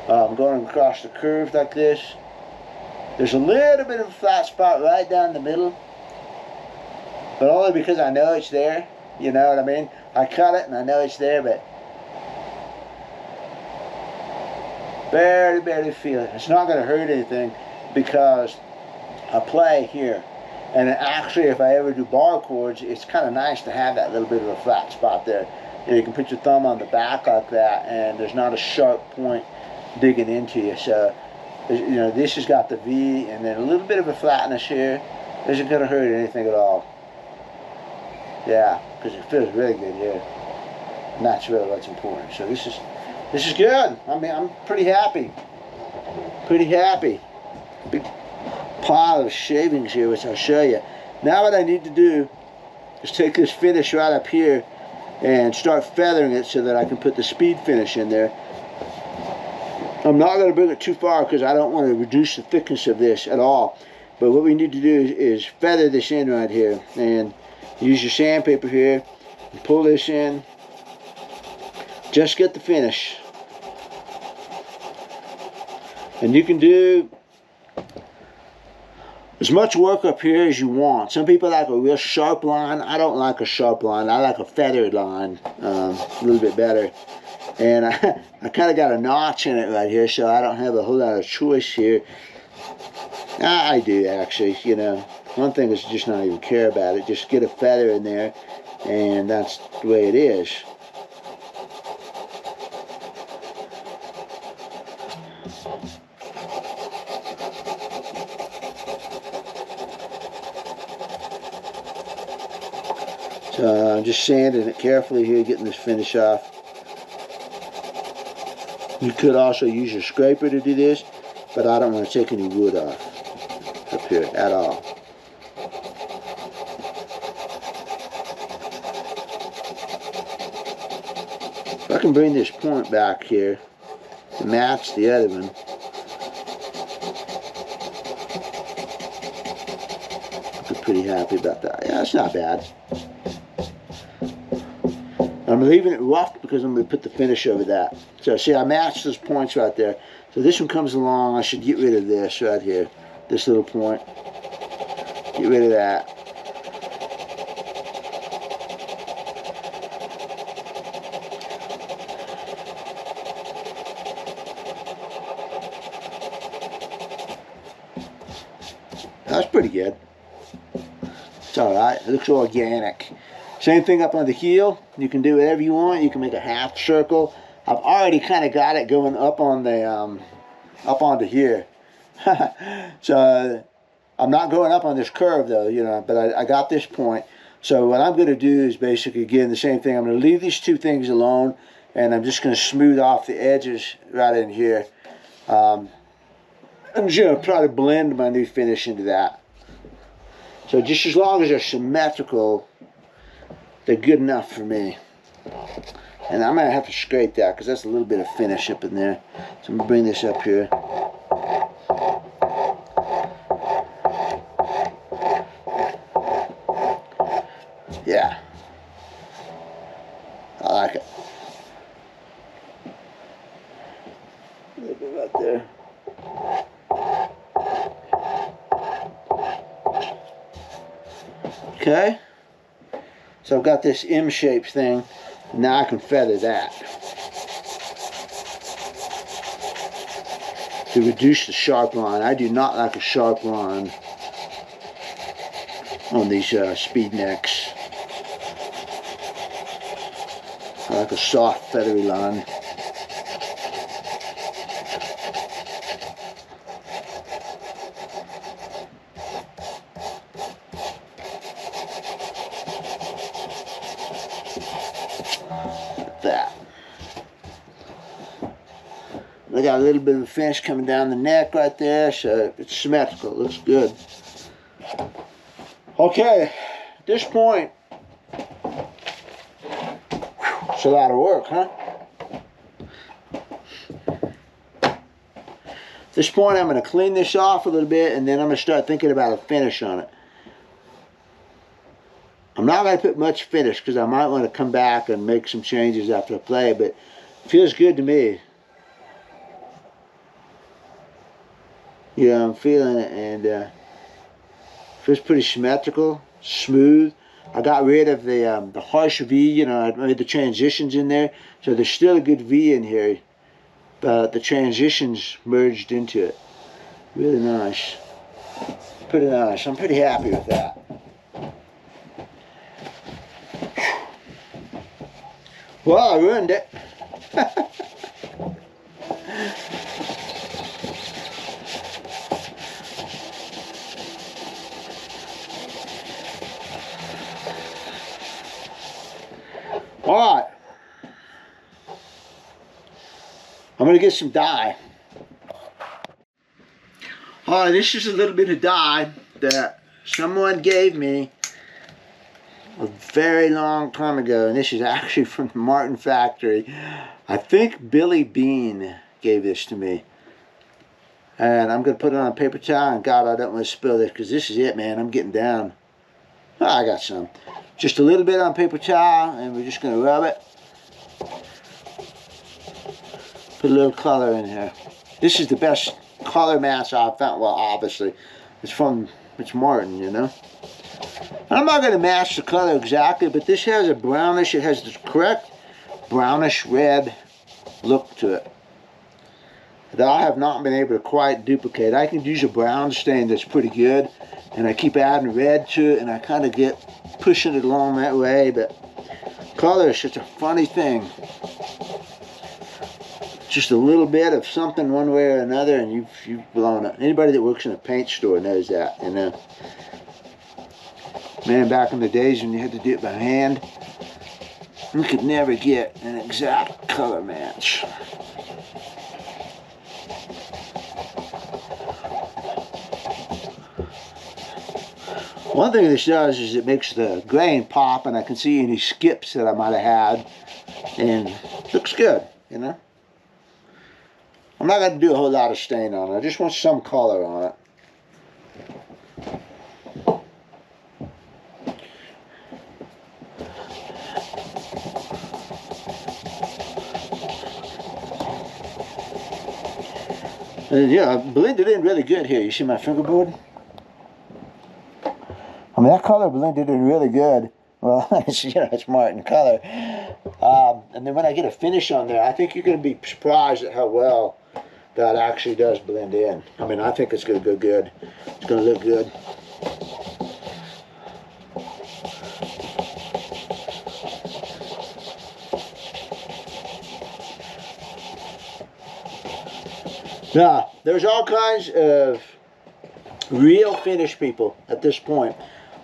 I'm going across the curve like this. There's a little bit of a flat spot right down the middle, but only because I know it's there. You know what I mean? I cut it and I know it's there, but Barely, barely feel it. It's not going to hurt anything because I play here. And actually, if I ever do bar chords, it's kind of nice to have that little bit of a flat spot there. You can put your thumb on the back like that, and there's not a sharp point digging into you. So, you know, this has got the V, and then a little bit of a flatness here. Isn't going to hurt anything at all. Yeah, because it feels really good here. And that's really what's important. So this is good. I mean, I'm pretty happy. Pretty happy. Big pile of shavings here, which I'll show you. Now what I need to do is take this finish right up here and start feathering it so that I can put the speed finish in there. I'm not going to bring it too far because I don't want to reduce the thickness of this at all. But what we need to do is feather this in right here, and use your sandpaper here and pull this in. Just get the finish. And you can do as much work up here as you want. Some people like a real sharp line. I don't like a sharp line. I like a feathered line a little bit better. And I kind of got a notch in it right here, so I don't have a whole lot of choice here. I do, actually. You know, one thing is just not even care about it. Just get a feather in there, and that's the way it is. So I'm just sanding it carefully here, getting this finish off. You could also use your scraper to do this, but I don't want to take any wood off up here at all. If I can bring this point back here to match the other one, I'm pretty happy about that. Yeah, it's not bad. I'm leaving it rough because I'm going to put the finish over that. So see, I matched those points right there. So this one comes along, I should get rid of this right here. This little point. Get rid of that. That's pretty good. It's alright. It looks organic. Same thing up on the heel. You can do whatever you want. You can make a half circle. I've already kind of got it going up on the up onto here. So I'm not going up on this curve though, you know, but I got this point. So what I'm going to do is basically, again, the same thing. I'm going to leave these two things alone, and I'm just going to smooth off the edges right in here. I'm just going to try to blend my new finish into that. So just as long as they're symmetrical, they're good enough for me. And I'm going to have to scrape that because that's a little bit of finish up in there. So I'm going to bring this up here. Yeah. I like it. A little bit right there. Okay. So I've got this M-shaped thing. Now I can feather that to reduce the sharp line. I do not like a sharp line on these speed necks. I like a soft feathery line. That. I got a little bit of a finish coming down the neck right there, so it's symmetrical. It looks good. Okay, at this point, it's a lot of work, huh? At this point, I'm going to clean this off a little bit, and then I'm going to start thinking about a finish on it. I'm not going to put much finish because I might want to come back and make some changes after I play, but it feels good to me. Yeah, I'm feeling it, and feels pretty symmetrical, smooth. I got rid of the harsh V, you know, I made the transitions in there, so there's still a good V in here, but the transitions merged into it. Really nice. Pretty nice. I'm pretty happy with that. Well, I ruined it. Alright. I'm going to get some dye. Alright, this is a little bit of dye that someone gave me a very long time ago, and this is actually from the Martin factory. I think Billy Bean gave this to me. And I'm going to put it on a paper towel, and God, I don't want to spill this, because this is it, man. I'm getting down. Oh, I got some. Just a little bit on paper towel, and we're just going to rub it. Put a little color in here. This is the best color mask I've found. Well, obviously, it's Martin, you know. And I'm not going to match the color exactly, but this has a brownish, it has the correct brownish red look to it that I have not been able to quite duplicate. I can use a brown stain that's pretty good, and I keep adding red to it, and I kind of get pushing it along that way, but color is such a funny thing. Just a little bit of something one way or another, and you've blown it. Anybody that works in a paint store knows that, you know. Man, back in the days when you had to do it by hand, you could never get an exact color match. One thing this does is it makes the grain pop, and I can see any skips that I might have had, and it looks good, you know. I'm not going to do a whole lot of stain on it. I just want some color on it. And yeah, blended in really good here. You see my fingerboard? I mean, that color blended in really good. Well, it's Martin color. And then when I get a finish on there, I think you're going to be surprised at how well that actually does blend in. I mean, I think it's going to go good. It's going to look good. Now, there's all kinds of real finish people at this point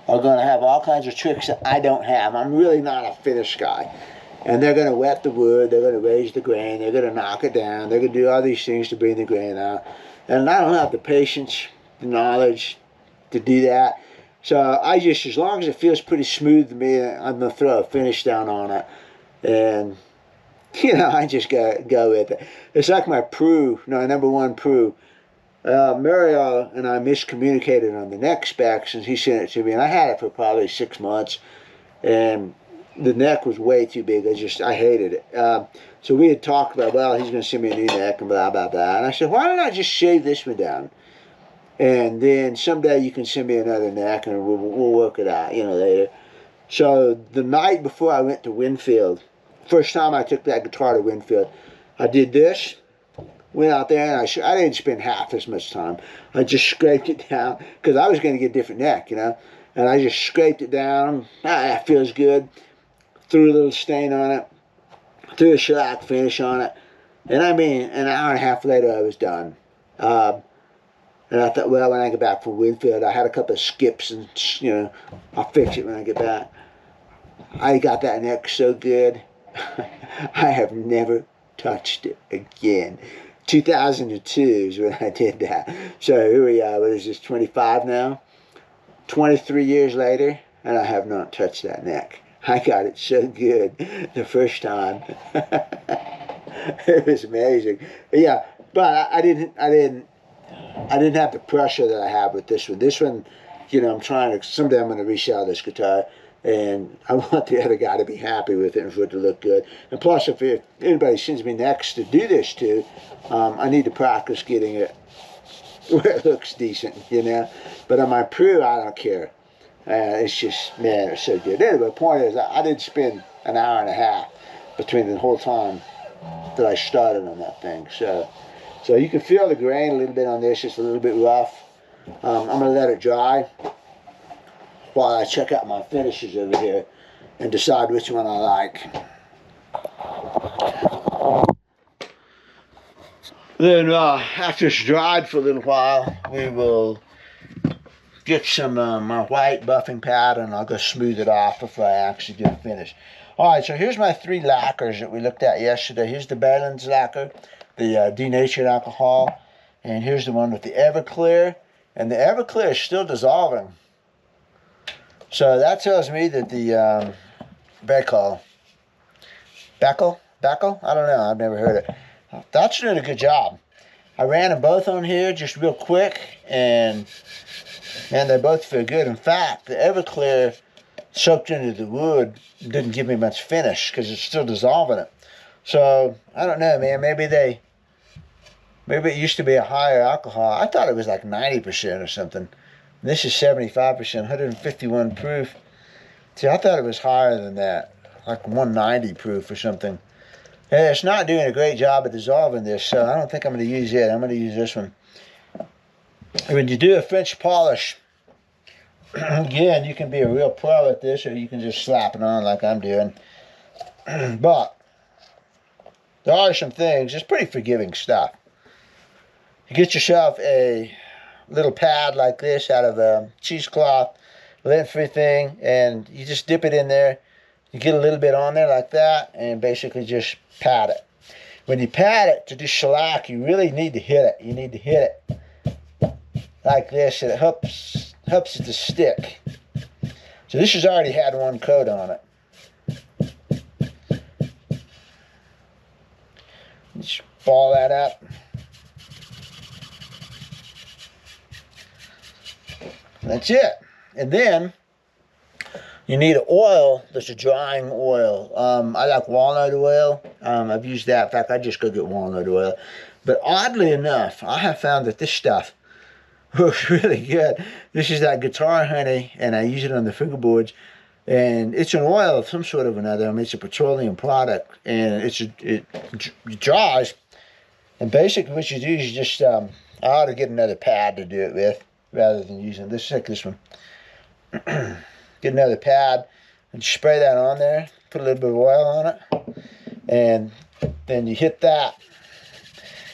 are going to have all kinds of tricks that I don't have. I'm really not a finish guy. And they're going to wet the wood, they're going to raise the grain, they're going to knock it down, they're going to do all these things to bring the grain out. And I don't have the patience, the knowledge to do that. So I just, as long as it feels pretty smooth to me, I'm going to throw a finish down on it. And you know, I just go with it. It's like my Proulx, no, #1 Proulx. Mario and I miscommunicated on the neck specs, and he sent it to me, and I had it for probably 6 months, and the neck was way too big. I hated it. So we had talked about, well, he's going to send me a new neck and blah, blah, blah. And I said, why don't I just shave this one down? And then someday you can send me another neck, and we'll work it out, you know, later. So the night before I went to Winfield, first time I took that guitar to Winfield, I did this, went out there, and I didn't spend half as much time. I just scraped it down, because I was going to get a different neck, you know. And I just scraped it down. That feels good. Threw a little stain on it. Threw a shellac finish on it. And I mean, an hour and a half later, I was done. And I thought, well, when I get back from Winfield, I had a couple of skips, and, you know, I'll fix it when I get back. I got that neck so good. I have never touched it again. 2002 is when I did that. So here we are. What is this, 25 now? 23 years later, and I have not touched that neck. I got it so good the first time. It was amazing. Yeah, but I didn't have the pressure that I have with this one. This one, you know, I'm trying to, someday I'm going to resell this guitar, and I want the other guy to be happy with it and for it to look good. And plus, if anybody sends me necks to do this to, I need to practice getting it where it looks decent, you know. But on my Proulx, I don't care. It's just, man, it's so good. Anyway, the point is, I did spend an hour and a half between the whole time that I started on that thing. So you can feel the grain a little bit on this. It's a little bit rough. I'm going to let it dry while I check out my finishes over here and decide which one I like. Then after it's dried for a little while, we will get some my white buffing pad, and I'll go smooth it off before I actually do the finish. Alright, so here's my 3 lacquers that we looked at yesterday. Here's the Berlin's lacquer, the denatured alcohol, and here's the one with the Everclear. And the Everclear is still dissolving. So that tells me that the Beckel? I don't know, I've never heard it. That's doing a good job. I ran them both on here just real quick, and man, they both feel good. In fact, the Everclear soaked into the wood didn't give me much finish because it's still dissolving it. So I don't know, man. Maybe it used to be a higher alcohol. I thought it was like 90% or something. This is 75%, 151 proof. See, I thought it was higher than that, like 190 proof or something. And it's not doing a great job of dissolving this, so I don't think I'm going to use it. I'm going to use this one. When you do a French polish, again, you can be a real pro at this, or you can just slap it on like I'm doing. But there are some things. It's pretty forgiving stuff. You get yourself a little pad like this out of a cheesecloth, lint-free thing, and you just dip it in there. You get a little bit on there like that, and basically just pat it. When you pat it to do shellac, you really need to hit it. You need to hit it like this, and it helps it to stick. So this has already had one coat on it. Just ball that up. That's it. And then you need an oil that's a drying oil. I like walnut oil. I've used that. In fact, I just go get walnut oil. But oddly enough, I have found that this stuff works really good. This is that guitar honey, and I use it on the fingerboards. And it's an oil of some sort of another. I mean, it's a petroleum product, and it dries. And basically what you do is you just, I ought to get another pad to do it with, rather than using this. Take this one. Get another pad and spray that on there. Put a little bit of oil on it, and then you hit that.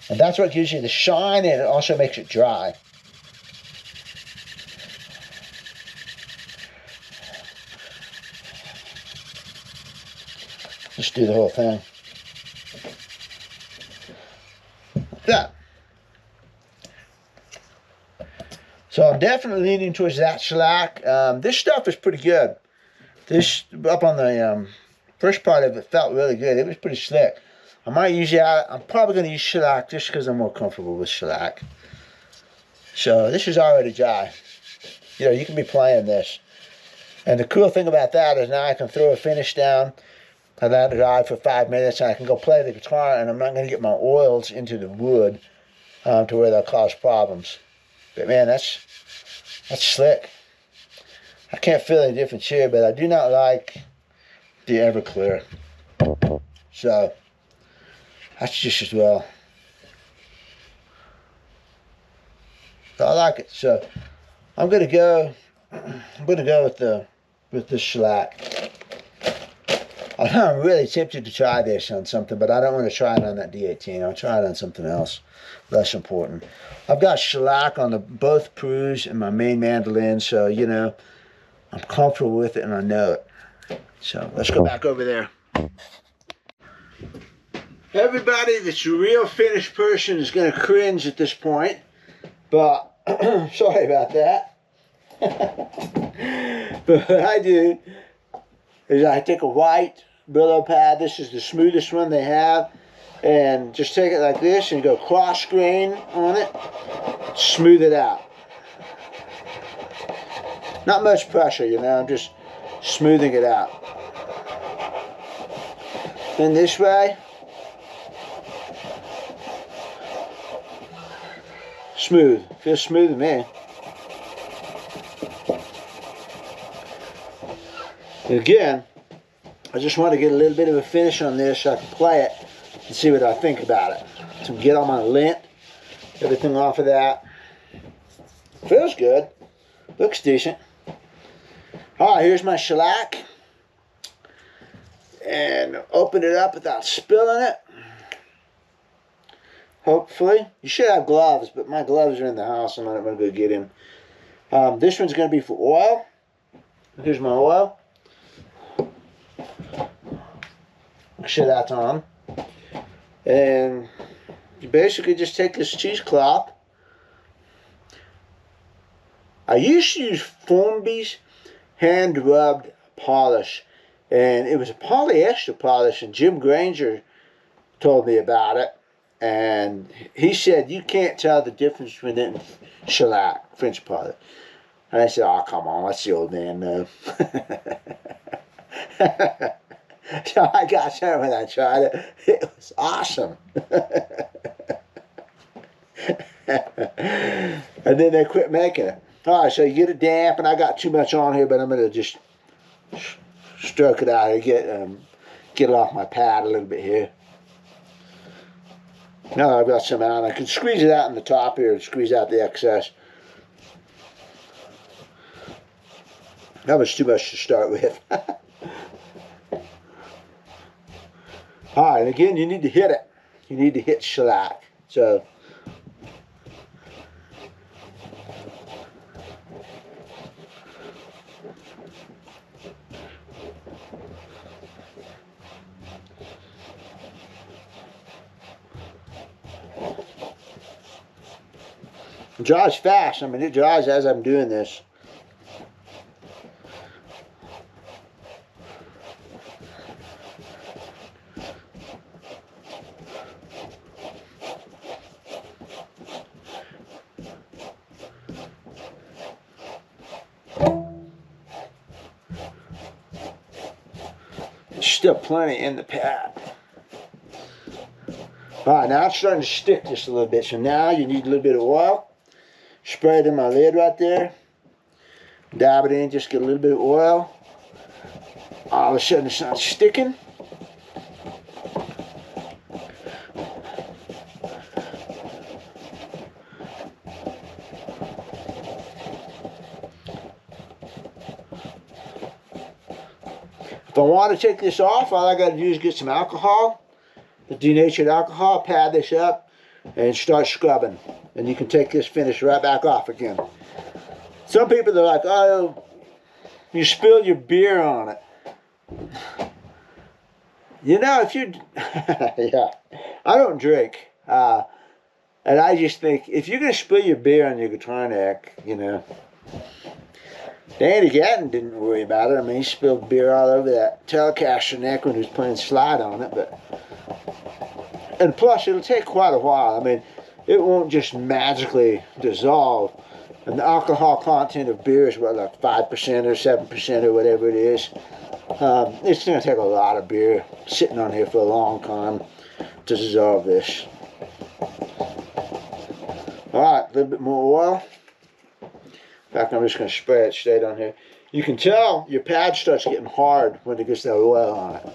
And that's what gives you the shine, and it also makes it dry. Just do the whole thing. Like that. So I'm definitely leaning towards that shellac. This stuff is pretty good. This, up on the first part of it, felt really good. It was pretty slick. I might use that. I'm probably going to use shellac just because I'm more comfortable with shellac. So this is already dry. You know, you can be playing this. And the cool thing about that is now I can throw a finish down and let it dry for 5 minutes, and I can go play the guitar, and I'm not going to get my oils into the wood to where they'll cause problems. But man, that's slick. I can't feel any difference here, but I do not like the Everclear. So that's just as well. So I like it. So I'm gonna go with the shellac. I'm really tempted to try this on something, but I don't want to try it on that D18. I'll try it on something else less important. I've got shellac on both Proulx and my main mandolin, so, you know, I'm comfortable with it and I know it. So let's go back over there. Everybody that's a real finished person is going to cringe at this point, but sorry about that. But what I do is I take a white Brillo pad. This is the smoothest one they have, and just take it like this and go cross grain on it, smooth it out. Not much pressure, you know, I'm just smoothing it out. Then this way, smooth. Feels smooth to me. And again, I just want to get a little bit of a finish on this so I can play it and see what I think about it. So get all my lint, everything off of that. Feels good. Looks decent. Alright, here's my shellac. And open it up without spilling it. Hopefully. You should have gloves, but my gloves are in the house. I'm not going to go get him. This one's going to be for oil. Here's my oil. Make sure that's on. And you basically just take this cheesecloth. I used to use Formby's hand rubbed polish, and it was a polyester polish, and Jim Granger told me about it, and he said you can't tell the difference between it and shellac, French polish. And I said, oh, come on, what's the old man know? So I got some when I tried it. It was awesome. And then they quit making it. Alright, so you get it damp, and I got too much on here, but I'm going to just stroke it out here, get it off my pad a little bit here. Now I've got some out. I can squeeze it out in the top here and squeeze out the excess. That was too much to start with. Alright, and again, you need to hit it. You need to hit shellac. So, it dries fast. I mean, it dries as I'm doing this. There's still plenty in the pad. Alright, now it's starting to stick just a little bit. So now you need a little bit of oil. Spray it in my lid right there. Dab it in, just get a little bit of oil. All of a sudden it's not sticking. If I want to take this off, all I got to do is get some alcohol, the denatured alcohol, pad this up, and start scrubbing. And you can take this finish right back off again. Some people are like, oh, you spilled your beer on it. You know, if you, yeah, I don't drink. And I just think, if you're going to spill your beer on your guitar neck, you know, Danny Gatton didn't worry about it. I mean, he spilled beer all over that Telecaster neck when he was playing slide on it. But, and plus, it'll take quite a while. I mean, it won't just magically dissolve. And the alcohol content of beer is what, like 5% or 7% or whatever it is. It's going to take a lot of beer sitting on here for a long time to dissolve this. Alright, a little bit more oil. In fact, I'm just going to spray it straight on here. You can tell your pad starts getting hard when it gets that oil on it.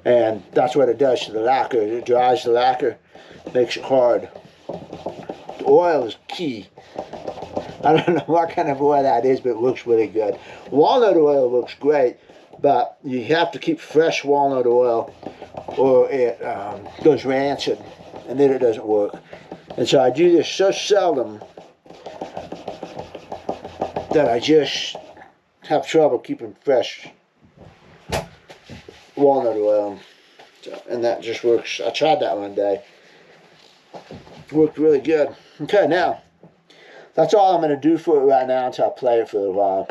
And that's what it does to the lacquer. It dries the lacquer, makes it hard. The oil is key. I don't know what kind of oil that is, but it looks really good. Walnut oil looks great, but you have to keep fresh walnut oil or it goes rancid, and then it doesn't work. And so I do this so seldom that I just have trouble keeping fresh walnut oil. So, and that just works. I tried that one day. It worked really good. Okay, now, that's all I'm going to do for it right now until I play it for a while.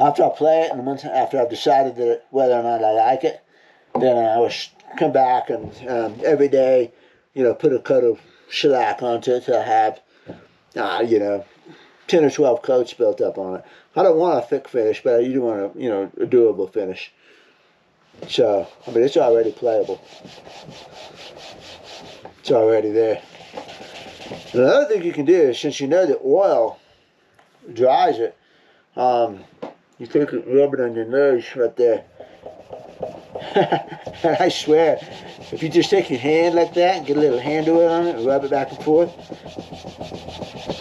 After I play it, and after I've decided that whether or not I like it, then I will come back and every day, you know, put a coat of shellac onto it to have, you know, 10 or 12 coats built up on it. I don't want a thick finish, but I do want a, you know, a durable finish. So, I mean, it's already playable. It's already there. Another thing you can do is, since you know the oil dries it, you take it, rub it on your nose right there. I swear, if you just take your hand like that and get a little hand oil on it and rub it back and forth,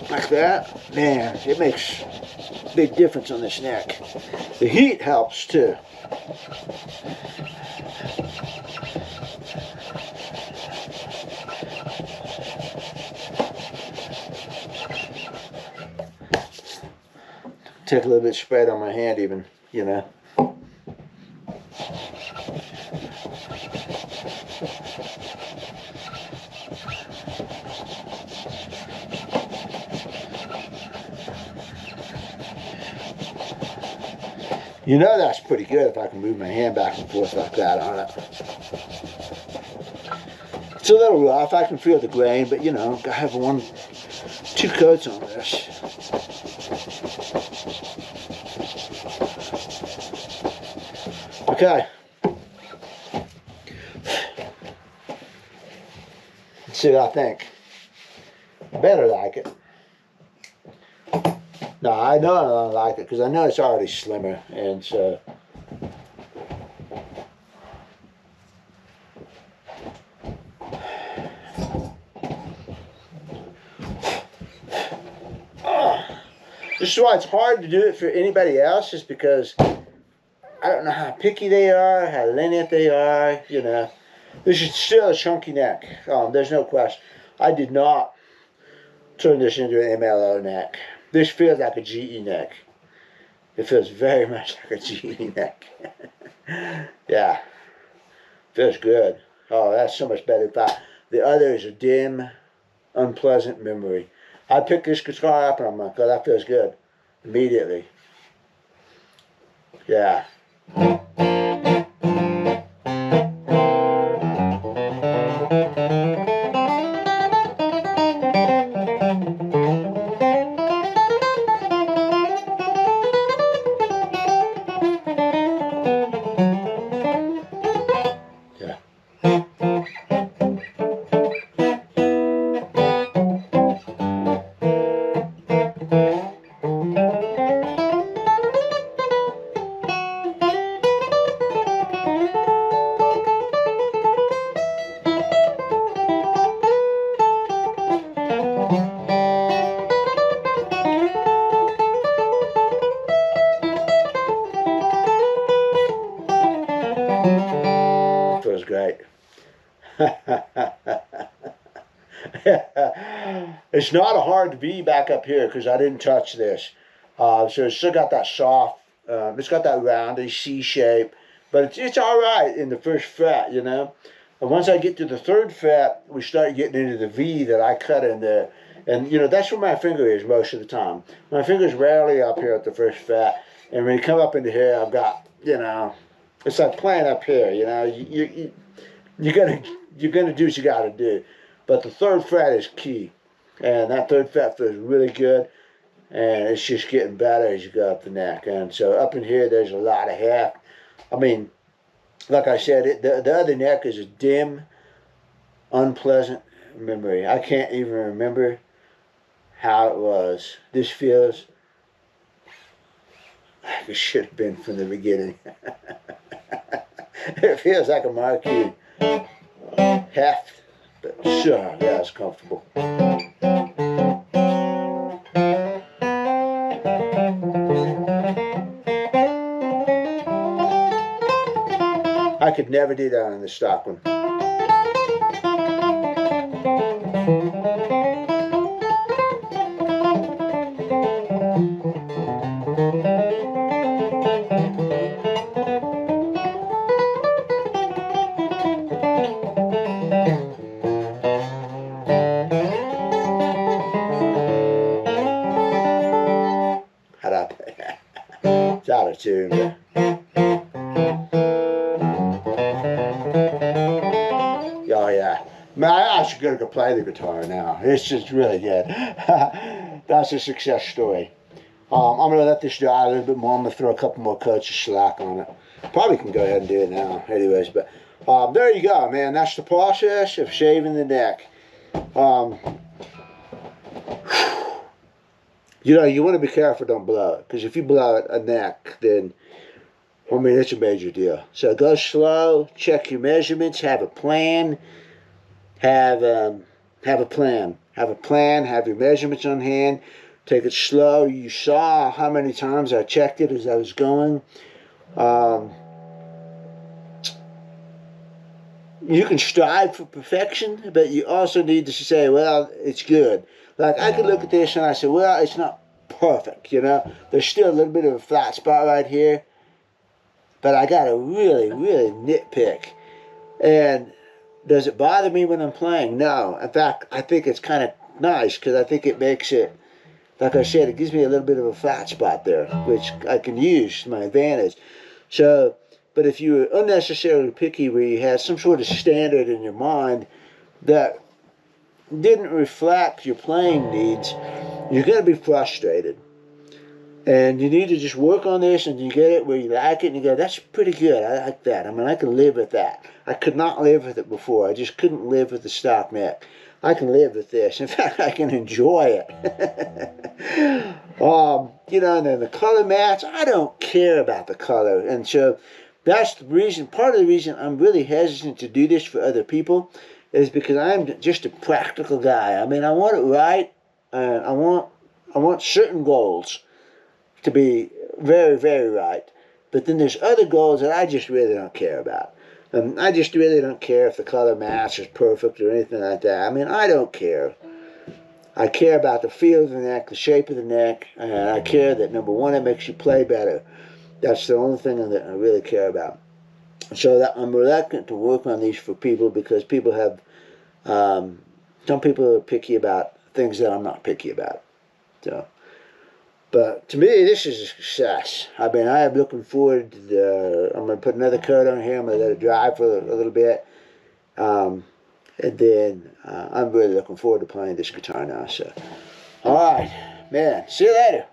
like that, man, it makes a big difference on this neck. The heat helps too. Take a little bit of spread on my hand even, you know. You know that's pretty good if I can move my hand back and forth like that on it. It's a little rough, I can feel the grain, but you know, I have two coats on this. Okay. Let's see what I think. I better like it. No, I know I don't like it because I know it's already slimmer, and so. This is why it's hard to do it for anybody else, is because I don't know how picky they are, how lenient they are, you know. This is still a chunky neck. There's no question. I did not turn this into an MLO neck. This feels like a GE neck. It feels very much like a GE neck. Yeah. Feels good. Oh, that's so much better. The other is a dim, unpleasant memory. I picked this guitar up and I'm like, oh, that feels good. Immediately. Yeah. Feels great. It's not a hard to be back up here because I didn't touch this. So it's still got that soft, it's got that rounded C shape, but it's all right in the first fret, you know. And once I get to the third fret, we start getting into the V that I cut in there. And, you know, that's where my finger is most of the time. My finger's rarely up here at the first fret. And when you come up into here, I've got, you know, it's like playing up here, you know. You're gonna do what you gotta do. But the third fret is key. And that third fret feels really good. And it's just getting better as you go up the neck. And so up in here, there's a lot of heft. I mean, like I said, the other neck is a dim, unpleasant memory. I can't even remember how it was. This feels like it should have been from the beginning. It feels like a marquee. Heft, but sure, yeah, it's comfortable. I could never do that on the stock one. It's out of tune. Oh yeah. Man, I actually gotta go play the guitar now. It's just really good. That's a success story. I'm gonna let this dry a little bit more. I'm gonna throw a couple more coats of shellac on it. Probably can go ahead and do it now anyways, but there you go, man. That's the process of shaving the neck. You know, you want to be careful, don't blow it, because if you blow it a neck, then I mean, it's a major deal. So go slow, check your measurements, have a plan, have a plan. Have a plan, have your measurements on hand, take it slow. You saw how many times I checked it as I was going. You can strive for perfection, but you also need to say, well, it's good. Like, I could look at this and I say, well, it's not perfect, you know. There's still a little bit of a flat spot right here, but I got to really, really nitpick. And does it bother me when I'm playing? No. In fact, I think it's kind of nice because I think it makes it, like I said, it gives me a little bit of a flat spot there, which I can use to my advantage. So, but if you're unnecessarily picky where you had some sort of standard in your mind that didn't reflect your playing needs, you're going to be frustrated. And you need to just work on this and you get it where you like it and you go, that's pretty good. I like that. I mean, I can live with that. I could not live with it before. I just couldn't live with the stock neck. I can live with this. In fact, I can enjoy it. You know, and then the color match, I don't care about the color. And so that's the reason, part of the reason I'm really hesitant to do this for other people is because I'm just a practical guy. I mean, I want it right. I want certain goals to be very, very right. But then there's other goals that I just really don't care about. I just really don't care if the color match is perfect or anything like that. I mean, I don't care. I care about the feel of the neck, the shape of the neck, and I care that, number one, it makes you play better. That's the only thing that I really care about. So that I'm reluctant to work on these for people because people have, some people are picky about things that I'm not picky about. So. But to me, this is a success. I mean, I am looking forward to I'm going to put another coat on here. I'm going to let it dry for a little bit. And then I'm really looking forward to playing this guitar now. So, all right, man. See you later.